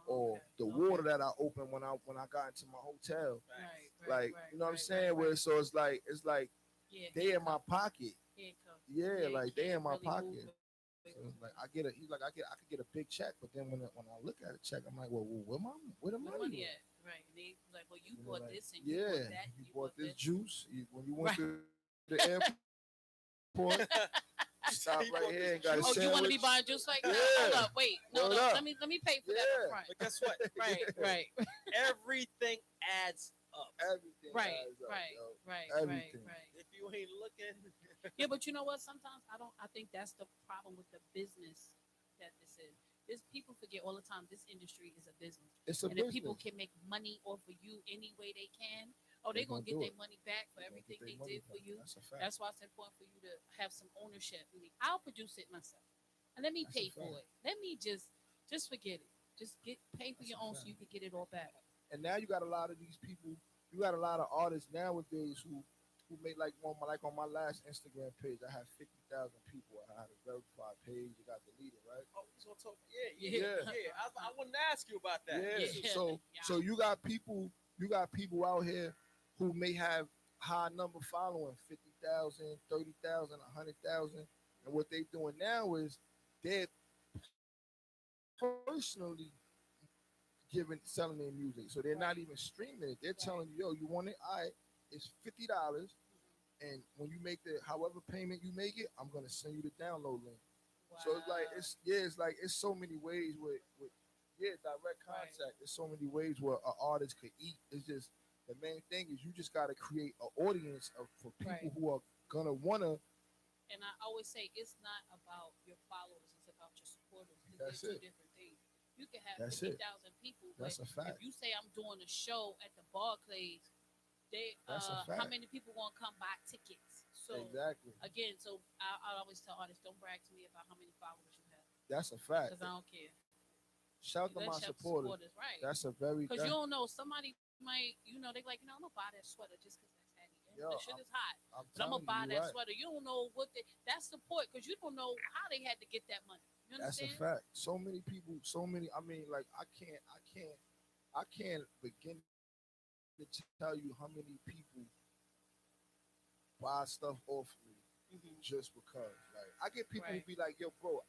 [SPEAKER 4] Oh,
[SPEAKER 3] or
[SPEAKER 4] okay,
[SPEAKER 3] the
[SPEAKER 4] okay.
[SPEAKER 3] water that I opened when I got into my hotel.
[SPEAKER 4] Right, right,
[SPEAKER 3] Like
[SPEAKER 4] right,
[SPEAKER 3] you know what I'm
[SPEAKER 4] right,
[SPEAKER 3] saying?
[SPEAKER 4] right,
[SPEAKER 3] Where
[SPEAKER 4] right.
[SPEAKER 3] so it's like
[SPEAKER 4] Yeah,
[SPEAKER 3] they in my pocket.
[SPEAKER 4] handcuffed.
[SPEAKER 3] Yeah, like they in my
[SPEAKER 4] can't really
[SPEAKER 3] pocket.
[SPEAKER 4] move it.
[SPEAKER 3] So it's like I could get a big check, but then when I look at a check, I'm like, well, where the
[SPEAKER 4] Where
[SPEAKER 3] money?
[SPEAKER 4] money
[SPEAKER 3] at?
[SPEAKER 4] at? Right. And they like, well, you
[SPEAKER 3] You know,
[SPEAKER 4] bought
[SPEAKER 3] like,
[SPEAKER 4] this and you
[SPEAKER 3] yeah,
[SPEAKER 4] bought that.
[SPEAKER 3] you bought this
[SPEAKER 4] that.
[SPEAKER 3] juice. When you went
[SPEAKER 4] Right.
[SPEAKER 3] to the airport, stop
[SPEAKER 2] He
[SPEAKER 3] right
[SPEAKER 2] bought
[SPEAKER 3] here
[SPEAKER 2] this
[SPEAKER 3] and got a
[SPEAKER 2] juice.
[SPEAKER 4] Oh, you want to be
[SPEAKER 3] sandwich.
[SPEAKER 4] buying juice like that?
[SPEAKER 3] Yeah.
[SPEAKER 4] Hold up, wait. No,
[SPEAKER 3] Word
[SPEAKER 4] no.
[SPEAKER 3] up.
[SPEAKER 4] Let me pay for that
[SPEAKER 3] Yeah.
[SPEAKER 4] up front.
[SPEAKER 2] But guess what?
[SPEAKER 4] Right, right,
[SPEAKER 2] Everything adds up.
[SPEAKER 3] Everything
[SPEAKER 4] right,
[SPEAKER 3] adds up,
[SPEAKER 4] right,
[SPEAKER 3] yo.
[SPEAKER 4] right,
[SPEAKER 3] Everything.
[SPEAKER 4] right.
[SPEAKER 2] If you ain't looking,
[SPEAKER 4] Yeah, but you know what? Sometimes I think that's the problem with the business that this is. This people forget all the time. This industry is a business,
[SPEAKER 3] It's a
[SPEAKER 4] and
[SPEAKER 3] business.
[SPEAKER 4] if people can make money off of you any way they can, oh,
[SPEAKER 3] They
[SPEAKER 4] they're gonna
[SPEAKER 3] gonna
[SPEAKER 4] get
[SPEAKER 3] do
[SPEAKER 4] their
[SPEAKER 3] it.
[SPEAKER 4] money back for
[SPEAKER 3] They gonna
[SPEAKER 4] everything
[SPEAKER 3] get
[SPEAKER 4] they
[SPEAKER 3] their money
[SPEAKER 4] did for
[SPEAKER 3] back.
[SPEAKER 4] you.
[SPEAKER 3] That's a fact.
[SPEAKER 4] That's why it's important for you to have some ownership. Meaning, I'll produce it myself, and let me
[SPEAKER 3] That's a
[SPEAKER 4] pay for
[SPEAKER 3] fact.
[SPEAKER 4] it. Let me just forget it. Just pay for
[SPEAKER 3] That's
[SPEAKER 4] your
[SPEAKER 3] a
[SPEAKER 4] own so
[SPEAKER 3] fact.
[SPEAKER 4] you can get it all back.
[SPEAKER 3] And now you got a lot of these people. You got a lot of artists nowadays who made like on my last Instagram page. I had 50,000 people. I had a verified page. It got deleted, right?
[SPEAKER 2] oh, we gonna talk. Yeah.
[SPEAKER 3] Yeah.
[SPEAKER 2] I wanted to ask you about that.
[SPEAKER 3] Yeah.
[SPEAKER 4] Yeah.
[SPEAKER 3] So
[SPEAKER 4] Yeah.
[SPEAKER 3] so you got people out here who may have high number following 50,000, 30,000, 100,000, and what they doing now is they're personally selling their music. So they're not even streaming it. They're telling you, yo, you want it? All right, it's $50. And when you make the however payment you make it, I'm gonna send you the download link.
[SPEAKER 4] Wow.
[SPEAKER 3] So it's so many ways with direct contact.
[SPEAKER 4] Right.
[SPEAKER 3] There's so many ways where an artist could eat. It's just the main thing is you just got to create an audience for people
[SPEAKER 4] Right.
[SPEAKER 3] who are gonna wanna.
[SPEAKER 4] And I always say it's not about your followers; it's about your supporters. Because
[SPEAKER 3] That's
[SPEAKER 4] they're two
[SPEAKER 3] it.
[SPEAKER 4] different things. You can have
[SPEAKER 3] That's it.
[SPEAKER 4] 50,000 people, but
[SPEAKER 3] That's a fact.
[SPEAKER 4] if you say I'm doing a show at the Barclays,
[SPEAKER 3] That's a
[SPEAKER 4] how
[SPEAKER 3] fact.
[SPEAKER 4] many people want to come buy tickets? So
[SPEAKER 3] Exactly.
[SPEAKER 4] again, so I always tell artists, don't brag to me about how many followers you have,
[SPEAKER 3] That's a fact.
[SPEAKER 4] because I don't care.
[SPEAKER 3] Shout out to
[SPEAKER 4] Let's
[SPEAKER 3] my
[SPEAKER 4] shout the
[SPEAKER 3] supporters.
[SPEAKER 4] right?
[SPEAKER 3] That's a very
[SPEAKER 4] Because you don't know, somebody might, they like, I'm gonna buy that sweater just because that's Hattie.
[SPEAKER 3] Yo,
[SPEAKER 4] The shit is hot,
[SPEAKER 3] I'm
[SPEAKER 4] but I'm gonna
[SPEAKER 3] telling
[SPEAKER 4] buy
[SPEAKER 3] you,
[SPEAKER 4] that
[SPEAKER 3] right.
[SPEAKER 4] sweater. You don't know that's support, because you don't know how they had to get that money. You
[SPEAKER 3] That's a
[SPEAKER 4] understand?
[SPEAKER 3] fact. So many people, I mean, like I can't begin to tell you how many people buy stuff off me
[SPEAKER 4] Mhm.
[SPEAKER 3] just because. Like I get people
[SPEAKER 4] Right.
[SPEAKER 3] who be like, "Yo, bro,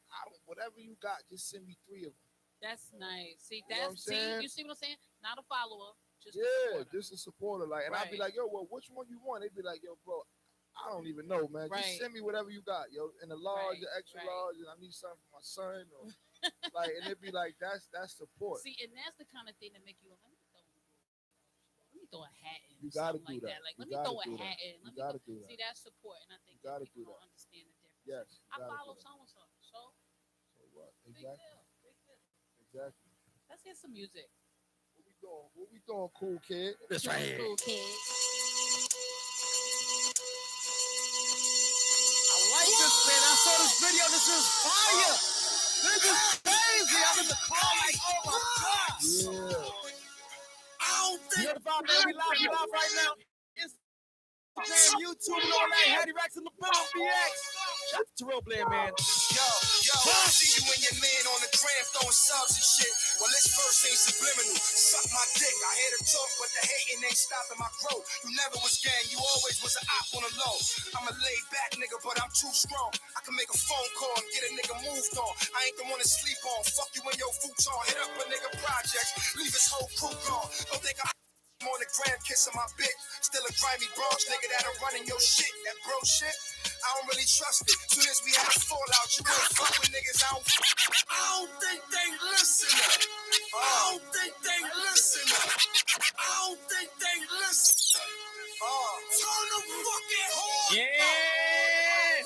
[SPEAKER 3] whatever you got, just send me 3 of them."
[SPEAKER 4] That's nice. See,
[SPEAKER 3] You know what I'm saying?
[SPEAKER 4] you see what I'm saying? Not a follower, just a
[SPEAKER 3] Yeah,
[SPEAKER 4] supporter.
[SPEAKER 3] just a supporter. Like, and I'd be
[SPEAKER 4] Right.
[SPEAKER 3] like, "Yo, well, which one you want?" They'd be like, "Yo, bro, I don't even know, man.
[SPEAKER 4] Right.
[SPEAKER 3] Just send me whatever you got, yo. In a large,
[SPEAKER 4] Right,
[SPEAKER 3] the extra
[SPEAKER 4] right.
[SPEAKER 3] large, and I need something for my son, or like." And it'd be like, "That's support."
[SPEAKER 4] See, and that's the kind of thing that make you let me throw a hat in.
[SPEAKER 3] You gotta
[SPEAKER 4] something
[SPEAKER 3] do
[SPEAKER 4] like
[SPEAKER 3] that.
[SPEAKER 4] Like,
[SPEAKER 3] You
[SPEAKER 4] let me
[SPEAKER 3] gotta
[SPEAKER 4] throw a
[SPEAKER 3] do that.
[SPEAKER 4] hat in.
[SPEAKER 3] You
[SPEAKER 4] Let me
[SPEAKER 3] gotta
[SPEAKER 4] throw-
[SPEAKER 3] do that.
[SPEAKER 4] See, that's support, and I think
[SPEAKER 3] You
[SPEAKER 4] that
[SPEAKER 3] gotta
[SPEAKER 4] people
[SPEAKER 3] do
[SPEAKER 4] don't
[SPEAKER 3] that.
[SPEAKER 4] understand the difference.
[SPEAKER 3] Yes, you
[SPEAKER 4] I
[SPEAKER 3] gotta
[SPEAKER 4] follow
[SPEAKER 3] do that.
[SPEAKER 4] so and so. So
[SPEAKER 3] So what?
[SPEAKER 4] big
[SPEAKER 3] Exactly.
[SPEAKER 4] deal. Big deal.
[SPEAKER 3] Exactly.
[SPEAKER 4] Let's get some music.
[SPEAKER 3] What we doing? What we doing, cool kid? This right here.
[SPEAKER 4] Cool kid.
[SPEAKER 2] I like this, man. I saw this video. This is fire. This is crazy. I'm in the car like, oh my God.
[SPEAKER 3] Yeah.
[SPEAKER 2] You heard the vibe, man. We live right now. Instagram, YouTube, and all that. Hattie Racks in the building, BX. Shout out to Terrell Blair, man.
[SPEAKER 1] Yo, I see you and your man on the gram throwing subs and shit. Well, this verse ain't subliminal. Suck my dick. I hear the talk, but the hating ain't stopping my growth. You never was gang, you always was an op on the low. I'm a laid back nigga, but I'm too strong. I can make a phone call and get a nigga moved on. I ain't the one to sleep on. Fuck you and your futon. Hit up a nigga project, leave his whole crew gone. Don't think I'm on the gram kissing my bitch. Still a grimy Bronx nigga that I'm running your shit. That bro shit, I don't really trust it. Soon as we had a fallout, you ain't fuck with niggas. I don't think they listen. I don't think they listen. I don't think they listen. Turn the fucking horn.
[SPEAKER 2] Yeah.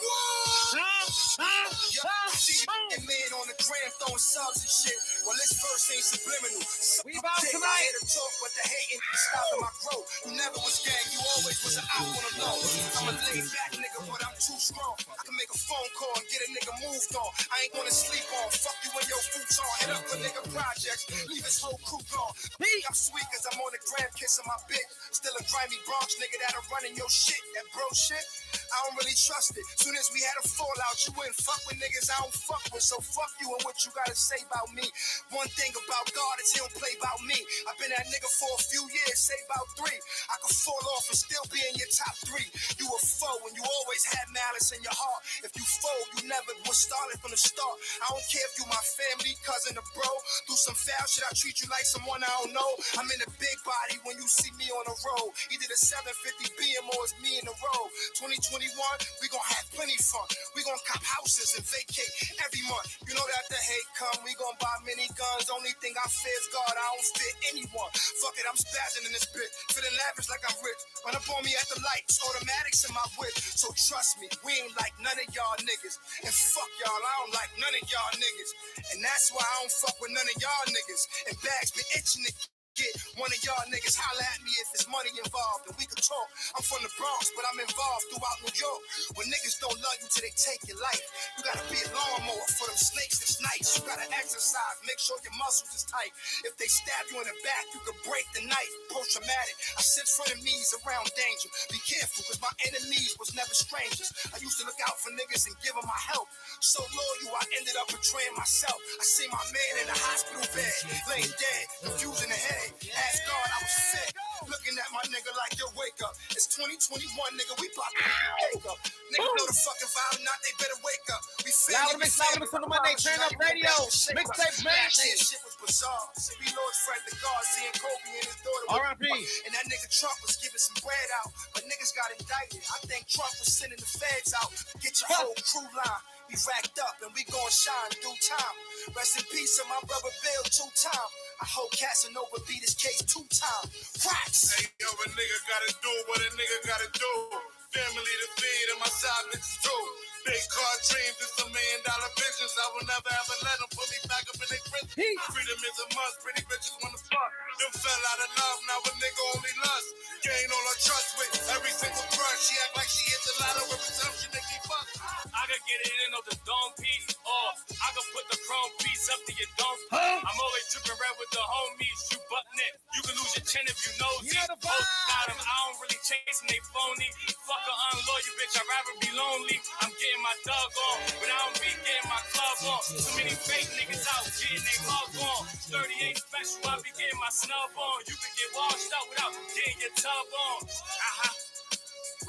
[SPEAKER 1] Yo, see your man on the gram throwing subs and shit. Well, this verse ain't subliminal.
[SPEAKER 2] We about
[SPEAKER 1] I
[SPEAKER 2] tonight.
[SPEAKER 1] hear the talk, but the hating ain't stopping my growth. You never was gang, you always was an op on the low. I'm a laid back nigga, but I'm too strong. I can make a phone call and get a nigga moved on. I ain't gonna sleep on. Fuck you and your futon. Hit up a nigga projects, leave his whole crew gone. Me, I'm sweet cause I'm on the gram kissing my bitch. Still a grimy Bronx nigga that I'm running your shit. That bro shit, I don't really trust it. Soon as we had a fallout, you wouldn't fuck with niggas I don't fuck with. So fuck you and what you gotta say about me. One thing about God is he don't play about me. I've been that nigga for a few years, say about 3. I could fall off and still be in your top 3. You a foe and you always had malice in your heart. If you fold, you never was started from the start. I don't care if you my family, cousin, or bro. Do some foul shit, I treat you like someone I don't know. I'm in a big body when you see me on the road. Either the 750 BM or it's me in the road. 2021, we gon' have plenty fun. We gon' cop houses and vacate every month. You know that the hate come, we gon' buy mini guns. Only thing I fear is God, I don't fear anyone. Fuck it, I'm spazzing in this bitch. Feeling lavish like I'm rich. Run up on me at the lights, automatics in my whip. So trust me, we ain't like none of y'all niggas. And fuck y'all, I don't like none of y'all niggas. And that's why I don't fuck with none of y'all niggas. And bags been itching to get one of y'all niggas holla at me if there's money involved and we can talk. I'm from the Bronx, but I'm involved throughout New York. When niggas don't love you till they take your life, you gotta be a lawnmower for them snakes that's nice. You gotta exercise, make sure your muscles is tight. If they stab you in the back, you can break the knife. Post-traumatic, I sense frenemies around danger. Be careful, cause my enemies was never strangers. I used to look out for niggas and give them my help. So loyal, I ended up betraying myself. I see my man in the hospital bed, laying dead, confused in the head. Ask God, I was sick. Looking at my nigga like, yo, wake up. It's 2021, nigga. We pop wake up. Nigga know the fucking vibe, not they better wake up. We
[SPEAKER 2] Louder mix, on the Monday, turn up radio. Mixtape man.
[SPEAKER 1] Shit was bizarre. See, we lost Fred the God, seeing Kobe and his daughter.
[SPEAKER 2] R.I.P.
[SPEAKER 1] And that nigga Trump was giving some bread out, but niggas got indicted. I think Trump was sending the feds out. Get your whole crew line. We racked up and we gon' shine due time. Rest in peace to my brother Bill 2 time. I hope Casanova beat his case 2 times. Cracks.
[SPEAKER 5] Hey, yo, a nigga gotta do what a nigga gotta do. Family to feed and my side bitches too. Big car dreams and some $1 million visions. I will never ever let them put me back up in their prison. Freedom is a must. Pretty bitches wanna fuck. Them fell out of love. Now a nigga only lust. Gain all her trust with every single crush. She act like she hit the lotto with presumption that keep up.
[SPEAKER 6] I could get it in on the dome piece, or I could put the chrome piece up to your dome. I'm always tripping red with the homies. You button it. You can lose your chin if you nosy.
[SPEAKER 2] You know the vibe.
[SPEAKER 6] Got 'em, I don't really chasing they phony. Fuck a unloyal bitch, I'd rather be lonely. I'm getting my dug on, but I don't be getting my club on. Too many fake niggas out getting they mug on. 38 special, I be getting my snub on. You can get washed out without getting your tub on.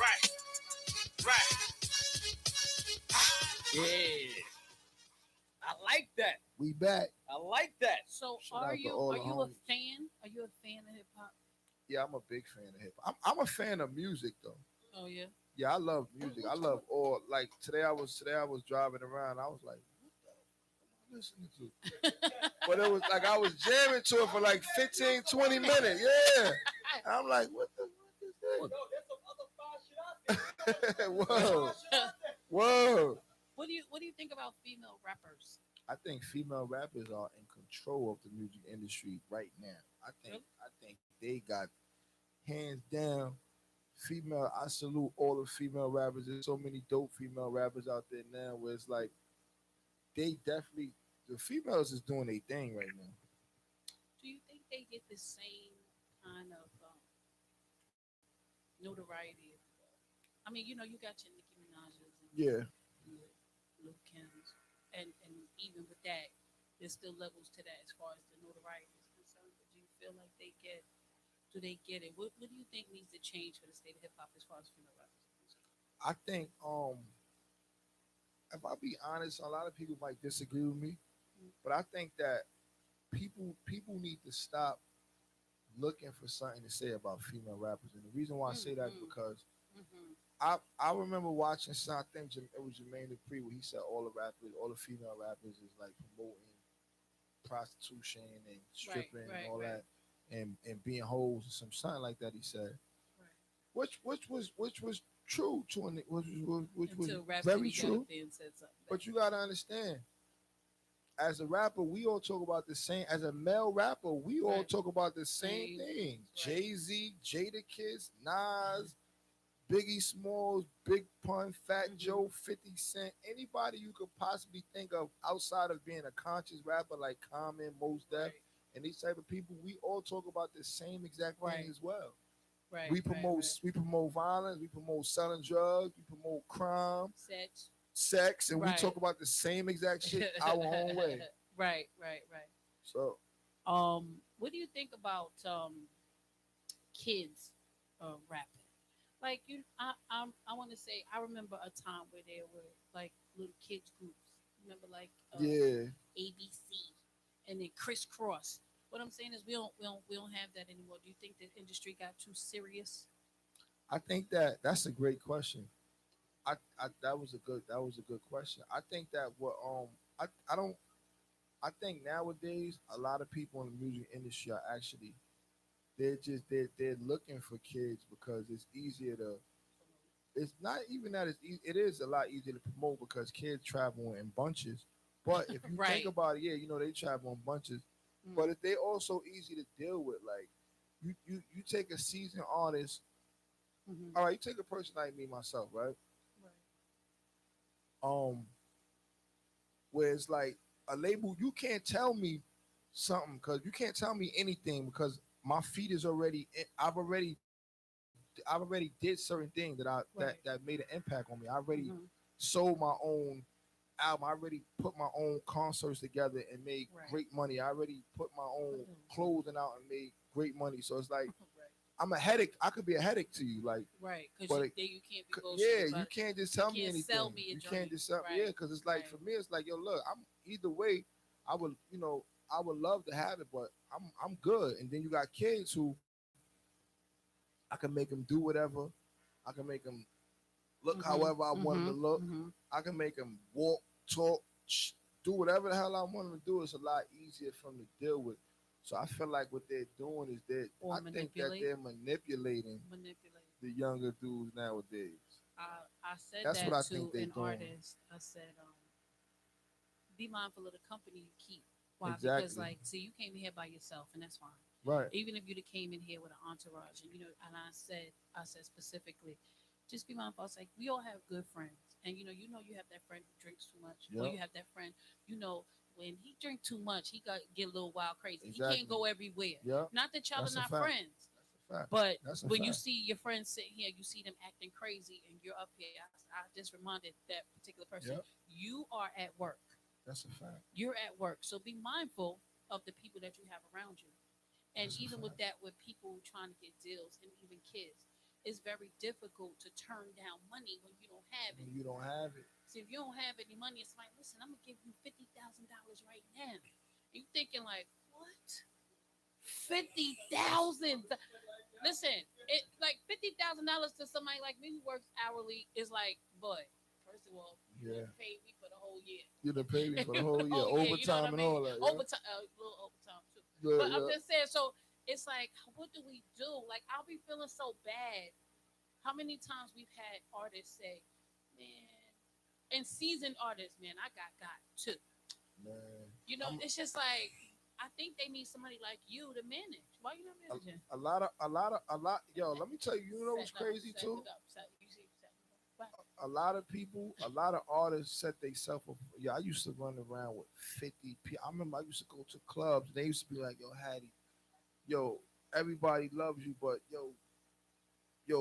[SPEAKER 6] Right.
[SPEAKER 2] Yeah. I like that.
[SPEAKER 3] We back.
[SPEAKER 2] I like that.
[SPEAKER 4] So
[SPEAKER 3] Shout out
[SPEAKER 4] are
[SPEAKER 3] to
[SPEAKER 4] you
[SPEAKER 3] all the
[SPEAKER 4] a
[SPEAKER 3] homies.
[SPEAKER 4] fan? Are you a fan of hip hop?
[SPEAKER 3] Yeah, I'm a big fan of hip hop. I'm a fan of music though.
[SPEAKER 4] Oh yeah.
[SPEAKER 3] Yeah, I love music. I love all like today I was driving around. I was like, what the am I listening to? But it was like I was jamming to it for like 15, 20 minutes. Yeah. And I'm like, what the fuck is this? Whoa. Whoa.
[SPEAKER 4] What do you think about female rappers?
[SPEAKER 3] I think female rappers are in control of the music industry right now. I think they got hands down female. I salute all the female rappers. There's so many dope female rappers out there now where it's like they definitely the females is doing their thing right now.
[SPEAKER 4] Do you think they get the same kind of notoriety? I mean, you know, you got your Nicki Minaj's and
[SPEAKER 3] Yeah.
[SPEAKER 4] your Lil Kim's, and even with that, there's still levels to that as far as the notoriety is concerned. But do you feel like they get? Do they get it? What do you think needs to change for the state of hip hop as far as female rappers are concerned?
[SPEAKER 3] I think if I be honest, a lot of people might disagree with me, but I think that people need to stop looking for something to say about female rappers. And the reason why I say that is because I remember watching some, I think it was Jermaine Dupri where he said all the female rappers is like promoting prostitution and stripping and all that and being hoes or something like that. He said, which was true to an which was very true. But you gotta understand, as a rapper, we all talk about the same. As a male rapper, we all talk about the same thing. Jay-Z, Jadakiss, Nas, Biggie Smalls, Big Pun, Fat Joe, 50 Cent, anybody you could possibly think of outside of being a conscious rapper like Common, Mos Def, and these type of people, we all talk about the same exact thing as well. We promote violence, we promote selling drugs, we promote crime, sex, and we talk about the same exact shit our own way.
[SPEAKER 4] Right.
[SPEAKER 3] So,
[SPEAKER 4] what do you think about kids rapping? Like I want to say I remember a time where there were like little kids groups. Remember like ABC and then Crisscross. What I'm saying is we don't have that anymore. Do you think the industry got too serious?
[SPEAKER 3] I think that's a great question. That was a good question. I think that I think nowadays a lot of people in the music industry are actually they're looking for kids because it's easier to. It's not even that it's easy. It is a lot easier to promote because kids travel in bunches. But if you think about it, they travel in bunches. But if they also easy to deal with, like you take a seasoned artist. All right, you take a person like me myself, right? Where it's like a label, you can't tell me something because you can't tell me anything because my feet is already. I've already did certain things that made an impact on me. I already sold my own album. I already put my own concerts together and made
[SPEAKER 4] Right.
[SPEAKER 3] great money. I already put my own
[SPEAKER 4] Mhm.
[SPEAKER 3] clothing out and made great money. So it's like
[SPEAKER 4] Right.
[SPEAKER 3] I'm a headache. I could be a headache to you, like.
[SPEAKER 4] Right.
[SPEAKER 3] But
[SPEAKER 4] Because
[SPEAKER 3] it-
[SPEAKER 4] you can't be
[SPEAKER 3] Yeah,
[SPEAKER 4] bullshit.
[SPEAKER 3] you
[SPEAKER 4] about it.
[SPEAKER 3] can't just tell me
[SPEAKER 4] can't
[SPEAKER 3] anything.
[SPEAKER 4] sell me a
[SPEAKER 3] You
[SPEAKER 4] dream.
[SPEAKER 3] can't just sell
[SPEAKER 4] Right.
[SPEAKER 3] yeah, because it's like
[SPEAKER 4] Right.
[SPEAKER 3] for me, it's like yo, look, I'm either way. I would, I would love to have it, but I'm good. And then you got kids who I can make them do whatever. I can make them look
[SPEAKER 4] Mhm,
[SPEAKER 3] however I want them to look.
[SPEAKER 4] mhm.
[SPEAKER 3] I can make them walk, talk, do whatever the hell I want them to do. It's a lot easier for them to deal with. So I feel like what they're doing is
[SPEAKER 4] Or
[SPEAKER 3] I think that
[SPEAKER 4] manipulate.
[SPEAKER 3] they're manipulating
[SPEAKER 4] Manipulate.
[SPEAKER 3] the younger dudes nowadays.
[SPEAKER 4] I said
[SPEAKER 3] That's
[SPEAKER 4] that
[SPEAKER 3] what I
[SPEAKER 4] to
[SPEAKER 3] think they
[SPEAKER 4] an
[SPEAKER 3] doing.
[SPEAKER 4] artist. I said, be mindful of the company you keep. Why? Because
[SPEAKER 3] Exactly.
[SPEAKER 4] like, see, you came here by yourself, and that's fine.
[SPEAKER 3] Right.
[SPEAKER 4] Even if you came in here with an entourage, and and I said specifically, just be mindful. It's like we all have good friends, and you have that friend who drinks too much, or
[SPEAKER 3] Yeah.
[SPEAKER 4] you have that friend, when he drink too much, he get a little wild crazy. He
[SPEAKER 3] Exactly.
[SPEAKER 4] can't go everywhere.
[SPEAKER 3] Yeah.
[SPEAKER 4] Not that y'all
[SPEAKER 3] That's
[SPEAKER 4] are
[SPEAKER 3] a
[SPEAKER 4] not
[SPEAKER 3] fact.
[SPEAKER 4] friends.
[SPEAKER 3] That's a fact.
[SPEAKER 4] But
[SPEAKER 3] That's a
[SPEAKER 4] when you
[SPEAKER 3] fact.
[SPEAKER 4] see your friends sitting here, you see them acting crazy, and you're up here. I just reminded that particular person,
[SPEAKER 3] Yep.
[SPEAKER 4] you are at work.
[SPEAKER 3] That's a fact.
[SPEAKER 4] You're at work, so be mindful of the people that you have around you. And
[SPEAKER 3] That's a
[SPEAKER 4] even with
[SPEAKER 3] fact.
[SPEAKER 4] that, with people trying to get deals, and even kids, it's very difficult to turn down money when you don't have
[SPEAKER 3] When
[SPEAKER 4] it.
[SPEAKER 3] you don't have it.
[SPEAKER 4] See, if you don't have any money, it's like, listen, I'm gonna give you $50,000 right now. You thinking like, what? 50,000. Listen, it like $50,000 to somebody like me who works hourly is like, but first of all, you
[SPEAKER 3] Yeah.
[SPEAKER 4] done paid me for the whole year.
[SPEAKER 3] You done paid me for the whole year,
[SPEAKER 4] Oh, yeah,
[SPEAKER 3] overtime
[SPEAKER 4] you know what I
[SPEAKER 3] and
[SPEAKER 4] mean?
[SPEAKER 3] all that. Yeah.
[SPEAKER 4] Overtime, a little overtime too.
[SPEAKER 3] Yeah,
[SPEAKER 4] But I'm
[SPEAKER 3] yeah.
[SPEAKER 4] just saying, so it's like, what do we do? Like, I'll be feeling so bad. How many times we've had artists say, man, and seasoned artists, man, I got too.
[SPEAKER 3] Man.
[SPEAKER 4] It's just like, I think they need somebody like you to manage. Why you not managing?
[SPEAKER 3] A lot. Yo, let me tell you, you know what's crazy too? A lot of people, a lot of artists set themselves up. Yeah, I used to run around with 50 people. I remember I used to go to clubs and they used to be like, yo, Hattie, yo, everybody loves you, but yo,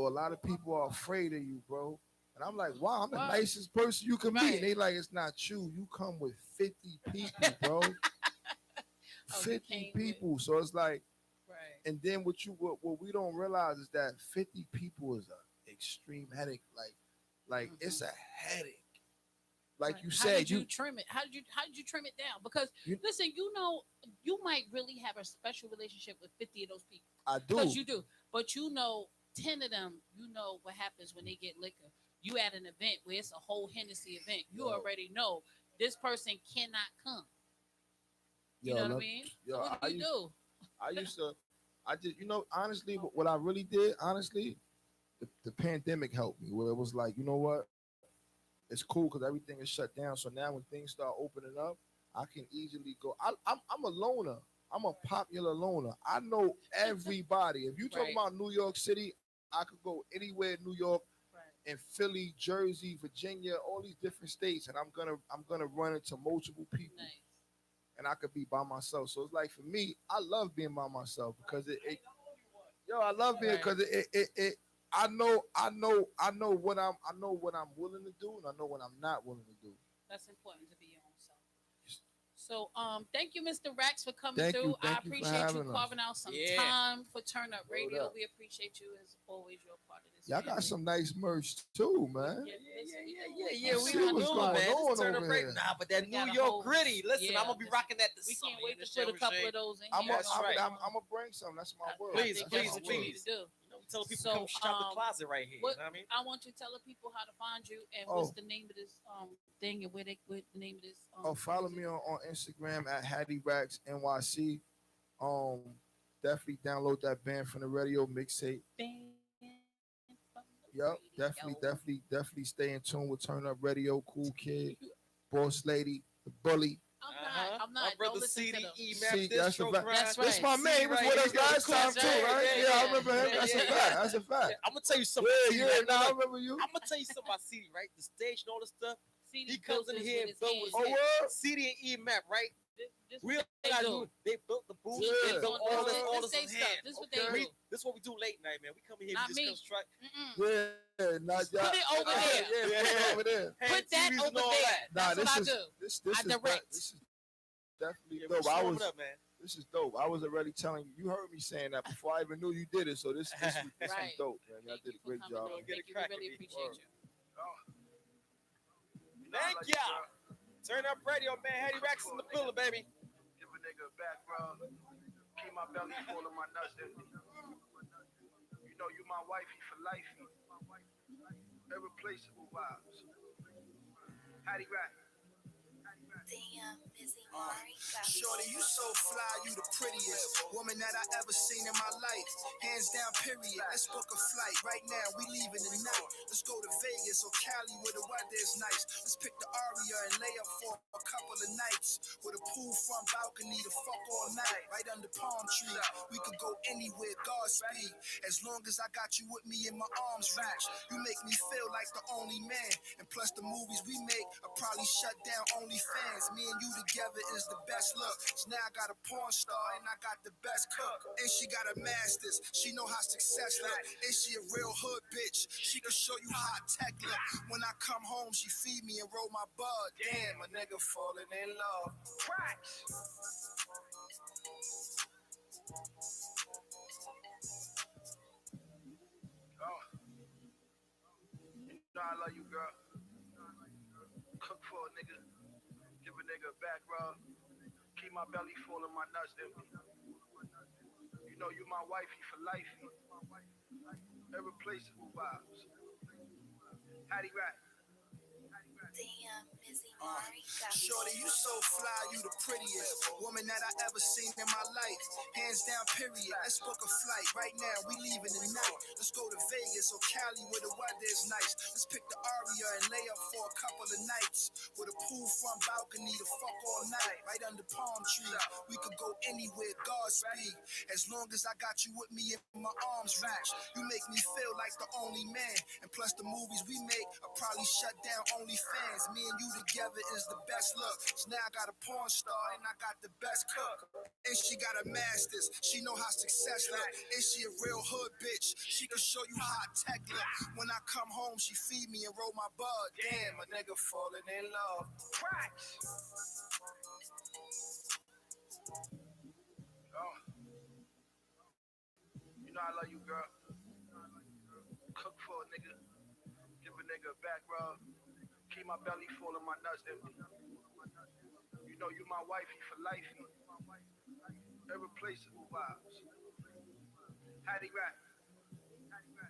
[SPEAKER 3] a lot of people are afraid of you, bro. And I'm like, wow, I'm the
[SPEAKER 4] Wow.
[SPEAKER 3] nicest person you can meet.
[SPEAKER 4] Right.
[SPEAKER 3] And they like, it's not you. You come with 50 people, bro.
[SPEAKER 4] Oh, you
[SPEAKER 3] 50
[SPEAKER 4] came with-
[SPEAKER 3] people. So it's like,
[SPEAKER 4] Right.
[SPEAKER 3] and then what we don't realize is that 50 people is an extreme headache. Like it's a headache. Like
[SPEAKER 4] Right.
[SPEAKER 3] you
[SPEAKER 4] How
[SPEAKER 3] said,
[SPEAKER 4] did you trim it? How did you trim it down? Because listen, you might really have a special relationship with 50 of those people.
[SPEAKER 3] I do.
[SPEAKER 4] Because you do. But 10 of them, what happens when they get liquor. You at an event where it's a whole Hennessy event. You
[SPEAKER 3] Yo.
[SPEAKER 4] already know this person cannot come. You
[SPEAKER 3] Yo,
[SPEAKER 4] know what I
[SPEAKER 3] let-
[SPEAKER 4] mean?
[SPEAKER 3] yo,
[SPEAKER 4] So what do you do?
[SPEAKER 3] I just, honestly, what I really did, honestly, the pandemic helped me. Where it was like, you know what, it's cool because everything is shut down. So now when things start opening up, I can easily go. I'm a loner. I'm a popular loner. I know everybody. If you talk
[SPEAKER 4] Right.
[SPEAKER 3] about New York City, I could go anywhere in New York,
[SPEAKER 4] Right.
[SPEAKER 3] in Philly, Jersey, Virginia, all these different states, and I'm gonna run into multiple people.
[SPEAKER 4] Nice.
[SPEAKER 3] And I could be by myself. So it's like for me, I love being by myself because I love being because it I know what I'm willing to do and I know what I'm not willing to do.
[SPEAKER 4] That's important to be your own self. So thank you, Mr. Rax, for coming
[SPEAKER 3] Thank you.
[SPEAKER 4] through. I
[SPEAKER 3] Thank you for
[SPEAKER 4] appreciate you
[SPEAKER 3] having us.
[SPEAKER 4] carving out some
[SPEAKER 2] Yeah.
[SPEAKER 4] time for Turn Up Radio.
[SPEAKER 3] up.
[SPEAKER 4] We appreciate you as always. You're a part of this.
[SPEAKER 3] Y'all
[SPEAKER 4] family.
[SPEAKER 3] got some nice merch too, man.
[SPEAKER 4] Yeah,
[SPEAKER 2] Yeah,
[SPEAKER 3] Let's
[SPEAKER 2] we
[SPEAKER 3] see
[SPEAKER 2] doing,
[SPEAKER 3] what's going
[SPEAKER 2] man.
[SPEAKER 3] on
[SPEAKER 2] This turn
[SPEAKER 3] over
[SPEAKER 2] up right
[SPEAKER 3] here.
[SPEAKER 2] now, but that
[SPEAKER 4] We got
[SPEAKER 2] New
[SPEAKER 4] a
[SPEAKER 2] York
[SPEAKER 4] whole-
[SPEAKER 2] gritty. Listen,
[SPEAKER 4] yeah,
[SPEAKER 2] I'm gonna be
[SPEAKER 4] this-
[SPEAKER 2] rocking that this
[SPEAKER 4] We
[SPEAKER 2] summer.
[SPEAKER 4] can't wait
[SPEAKER 2] in the
[SPEAKER 4] to put a
[SPEAKER 2] shower
[SPEAKER 4] couple
[SPEAKER 2] shade.
[SPEAKER 4] of those in
[SPEAKER 3] I'm
[SPEAKER 4] here.
[SPEAKER 2] That's right.
[SPEAKER 3] gonna bring some. That's my word.
[SPEAKER 2] Please,
[SPEAKER 3] That's
[SPEAKER 2] please,
[SPEAKER 3] my
[SPEAKER 4] That's what we
[SPEAKER 3] word.
[SPEAKER 4] need to do.
[SPEAKER 2] You know, we tell people
[SPEAKER 4] So,
[SPEAKER 2] come shop the closet right here.
[SPEAKER 4] what-
[SPEAKER 2] You know what I mean?
[SPEAKER 4] I want you to tell the people how to find you and
[SPEAKER 3] Oh.
[SPEAKER 4] what's the name of this thing and what the name of this.
[SPEAKER 3] Follow me on Instagram at Hattie Racks NYC. Definitely download that band from the radio mixtape. Yep, definitely stay in tune with Turn Up Radio, Cool Kid, Boss Lady, The Bully.
[SPEAKER 4] I'm not.
[SPEAKER 2] My brother
[SPEAKER 4] Don't listen
[SPEAKER 2] CD,
[SPEAKER 4] to them.
[SPEAKER 2] E
[SPEAKER 3] See,
[SPEAKER 2] Map,
[SPEAKER 3] that's a
[SPEAKER 2] Distro
[SPEAKER 3] fact.
[SPEAKER 2] Grind.
[SPEAKER 4] That's
[SPEAKER 3] This
[SPEAKER 4] right.
[SPEAKER 3] my man. He was
[SPEAKER 2] CD
[SPEAKER 3] with
[SPEAKER 2] right
[SPEAKER 3] us
[SPEAKER 2] here.
[SPEAKER 3] last time
[SPEAKER 4] That's
[SPEAKER 3] too,
[SPEAKER 4] right.
[SPEAKER 3] right?
[SPEAKER 4] Yeah,
[SPEAKER 3] Yeah, I
[SPEAKER 4] yeah.
[SPEAKER 3] remember him. That's a
[SPEAKER 2] Yeah,
[SPEAKER 3] fact.
[SPEAKER 2] yeah.
[SPEAKER 3] That's a fact.
[SPEAKER 2] I'm gonna tell you something.
[SPEAKER 3] Yeah,
[SPEAKER 2] CD,
[SPEAKER 3] yeah.
[SPEAKER 2] right?
[SPEAKER 3] Now I
[SPEAKER 2] Look,
[SPEAKER 3] remember you.
[SPEAKER 2] I'm gonna tell you something about CD, right? The stage and all the stuff. He comes in here and built with
[SPEAKER 3] Oh,
[SPEAKER 2] his
[SPEAKER 3] what?
[SPEAKER 2] CD and E map, right?
[SPEAKER 4] This
[SPEAKER 2] We
[SPEAKER 4] what they
[SPEAKER 2] gotta
[SPEAKER 4] do.
[SPEAKER 2] do. They built the booth.
[SPEAKER 3] Yeah.
[SPEAKER 2] They built all this
[SPEAKER 4] This they
[SPEAKER 2] in
[SPEAKER 4] stuff.
[SPEAKER 2] hand.
[SPEAKER 4] This what
[SPEAKER 3] Okay.
[SPEAKER 4] they do.
[SPEAKER 2] This is what we do late night, man. We come in here,
[SPEAKER 4] Not
[SPEAKER 2] we
[SPEAKER 4] me.
[SPEAKER 2] just construct.
[SPEAKER 3] Yeah, not y'all.
[SPEAKER 4] Put it over there.
[SPEAKER 3] Yeah, put it over there.
[SPEAKER 4] Put that
[SPEAKER 2] TVs and
[SPEAKER 4] over
[SPEAKER 2] all
[SPEAKER 4] there.
[SPEAKER 2] that.
[SPEAKER 3] Nah,
[SPEAKER 4] That's what I do.
[SPEAKER 3] This
[SPEAKER 4] I
[SPEAKER 3] is
[SPEAKER 4] direct.
[SPEAKER 3] this is definitely
[SPEAKER 2] Yeah,
[SPEAKER 3] dope.
[SPEAKER 2] we warm it up, man.
[SPEAKER 3] This is dope. I was already telling you. You heard me saying that before I even knew you did it. So this
[SPEAKER 4] Right.
[SPEAKER 3] is dope, man. Y'all
[SPEAKER 4] Thank
[SPEAKER 3] did
[SPEAKER 4] you
[SPEAKER 3] a great
[SPEAKER 4] for
[SPEAKER 3] job.
[SPEAKER 4] coming in.
[SPEAKER 2] Get it
[SPEAKER 4] Thank you. We
[SPEAKER 2] cracking,
[SPEAKER 4] really
[SPEAKER 2] B.
[SPEAKER 4] appreciate you.
[SPEAKER 2] Thank y'all. Turn up radio, man. Hattie Rex in the building, baby.
[SPEAKER 5] Give a nigga a back rub. Keep my belly full of my nuts empty. You know you my wifey for life. Irreplaceable vibes. Hattie Rack.
[SPEAKER 1] Damn, busy Mari. Shorty, you so fly, you the prettiest woman that I ever seen in my life. Hands down, period. Let's book a flight right now. We leaving tonight. Let's go to Vegas or Cali where the weather is nice. Let's pick the Aria and lay up for a couple of nights with a pool front balcony to fuck all night right under palm trees. We could go anywhere, Godspeed. As long as I got you with me in my arms reach. You make me feel like the only man. And plus the movies we make, I'll probably shut down OnlyFans. Me and you together is the best look. So now I got a porn star and I got the best cook. And she got a master's. She know how success look. And she a real hood bitch. She can show you how tech look. When I come home, she feed me and roll my bud. Damn, a nigga falling in love. Cracks.
[SPEAKER 5] Oh. You know I love you, girl. Cook for a nigga. Give a nigga a back rub. Keep my belly full of my nuts empty. You know you my wifey for life. Irreplaceable vibes. Hattie Rack.
[SPEAKER 1] Damn, busy Mari. Shorty, you so fly, you the prettiest woman that I ever seen in my life. Hands down, period. Let's book a flight right now. We leaving tonight. Let's go to Vegas or Cali where the weather is nice. Let's pick the Aria and lay up for a couple of nights with a pool front balcony to fuck all night right under palm trees. We could go anywhere, Godspeed. As long as I got you with me in my arms reach. You make me feel like the only man. And plus the movies we make, I'll probably shut down OnlyFans. Me and you together is the best look. So now I got a porn star and I got the best cook. And she got a master's. She know how success look. And she a real hood bitch. She can show you how tech look. When I come home, she feed me and roll my bud. Damn, a nigga falling in love. Cracks.
[SPEAKER 5] Oh. You know I love you, girl. Cook for a nigga. Give a nigga a back rub. Keep my belly full of my nuts empty. You know you my wifey for life. Irreplaceable vibes. Hattie Rack.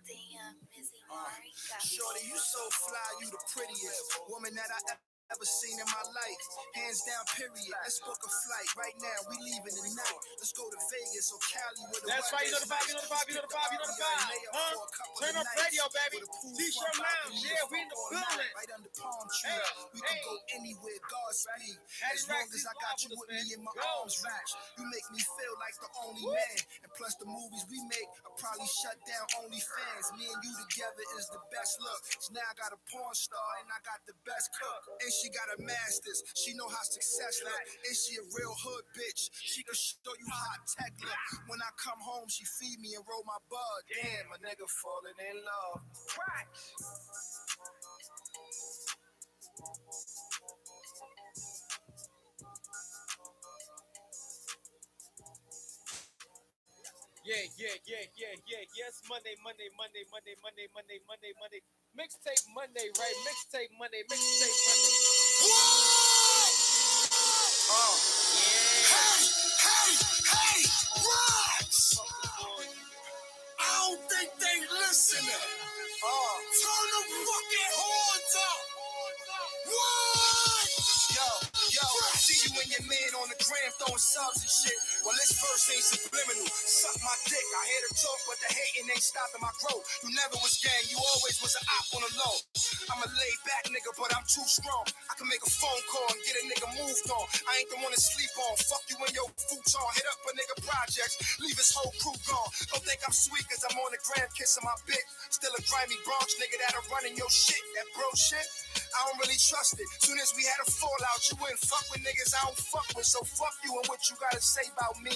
[SPEAKER 1] Damn, busy Mari. Shorty, you so fly, you the prettiest woman that I ever seen in my life. Hands down, period. Let's book a flight right now. We leaving tonight. Let's go to Vegas or Cali where the
[SPEAKER 2] That's right. You know the vibe. You know the vibe. You know the vibe. You know the vibe. Huh? Turn up radio, baby. T-shirt lounge. Yeah, we in the building.
[SPEAKER 1] Right under palm trees. We can go anywhere, Godspeed. As long as I got you with me in my arms reach. You make me feel like the only man. And plus the movies we make, I'll probably shut down OnlyFans. Me and you together is the best look. So now I got a porn star and I got the best cook. And she got a master's. She know how success look. And she a real hood bitch. She can show you how tech look. When I come home, she feed me and roll my bud. Damn, a nigga falling in love. Cracks.
[SPEAKER 2] Yes, Monday. Mixtape Monday, right? Mixtape Monday.
[SPEAKER 1] Oh. Hey, Rocks! I don't think they listening. Turn the fucking horns up. What? Yo, see you and your man on the gram throwing subs and shit. Well, this verse ain't subliminal. Suck my dick. I hear the talk, but the hating ain't stopping my growth. You never was gang, you always was an op on the low. I'm a laid back nigga, but I'm too strong. I can make a phone call and get a nigga moved on. I ain't the one to sleep on. Fuck you and your futon. Hit up a nigga projects, leave his whole crew gone. Don't think I'm sweet cause I'm on the gram kissing my bitch. Still a grimy Bronx nigga that'll run in your shit. That bro shit, I don't really trust it. Soon as we had a fallout, you wouldn't fuck with niggas I don't fuck with. So fuck you and what you gotta say about me.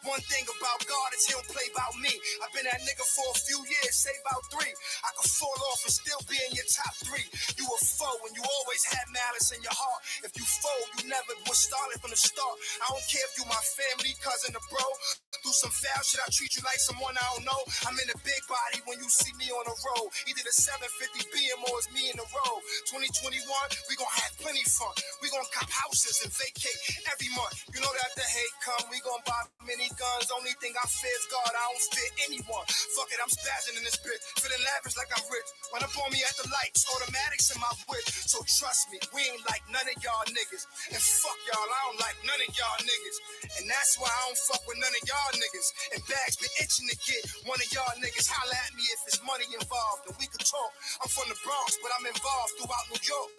[SPEAKER 1] One thing about God is he don't play about me. I've been that nigga for a few years, say about 3. I could fall off and still be in your top 3. You a foe and you always had malice in your heart. If you fold, you never was started from the start. I don't care if you my family, cousin, or bro. Do some foul shit, I treat you like someone I don't know. I'm in a big body when you see me on the road. Either the 750 BM or it's me in the road. 2021, we gon' have plenty fun. We gon' cop houses and vacate every month. You know that the hate come, we gon' buy many guns. Only thing I fear is God, I don't fear anyone. Fuck it, I'm spazzing in this bitch. Feeling lavish like I'm rich. Run up on me at the lights, automatics in my whip. So trust me, we ain't like none of y'all niggas. And fuck y'all, I don't like none of y'all niggas. And that's why I don't fuck with none of y'all niggas. And bags been itching to get one of y'all niggas. Holla at me if there's money involved and we can talk. I'm from the Bronx, but I'm involved throughout New York.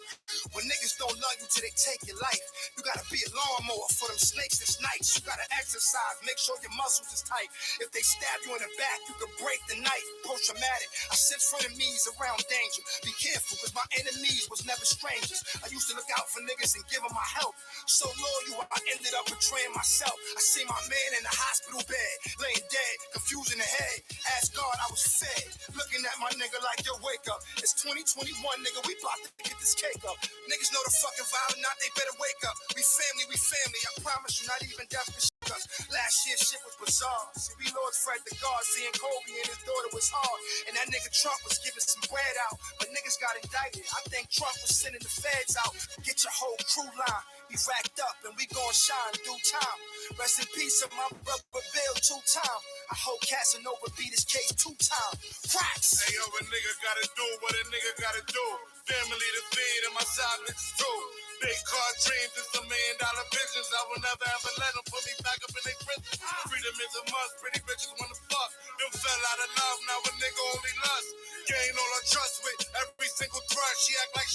[SPEAKER 1] When niggas don't love you till they take your life, you gotta be a lawnmower for them snakes that's nice. You gotta exercise, make sure your muscles is tight. If they stab you in the back, you can break the knife. Post-traumatic, I sent frenemies around danger. Be careful, cause my enemies was never strangers. I used to look out for niggas and give them my help. So loyal, I ended up betraying myself. I see my man in the hospital bed, laying dead, confused in the head. Ask God, I was fed. Looking at my nigga like, yo, wake up. It's 2021, nigga, we about to get this cake up. Niggas know the fucking vibe, not they better wake up. We family, I promise you, not even death can shake us. Last year, shit was bizarre. See, we lost Fred the God, seeing Kobe and his daughter was hard. And that nigga Trump was giving some bread out, but niggas got indicted. I think Trump was sending the feds out. Get your whole crew line. We racked up and we gon' shine due time. Rest in peace of my brother Bill 2 times. I hope Casanova beat his case 2 times. Cracks.
[SPEAKER 5] Hey, yo, a nigga gotta do what a nigga gotta do. Family to feed and my side bitches too. Big car dreams and some $1 million visions. I will never ever let them put me back up in their prisons. Freedom is a must. Pretty bitches wanna fuck. Them fell out of love. Now a nigga only lust. Gain all I trust with every single thrust. She act like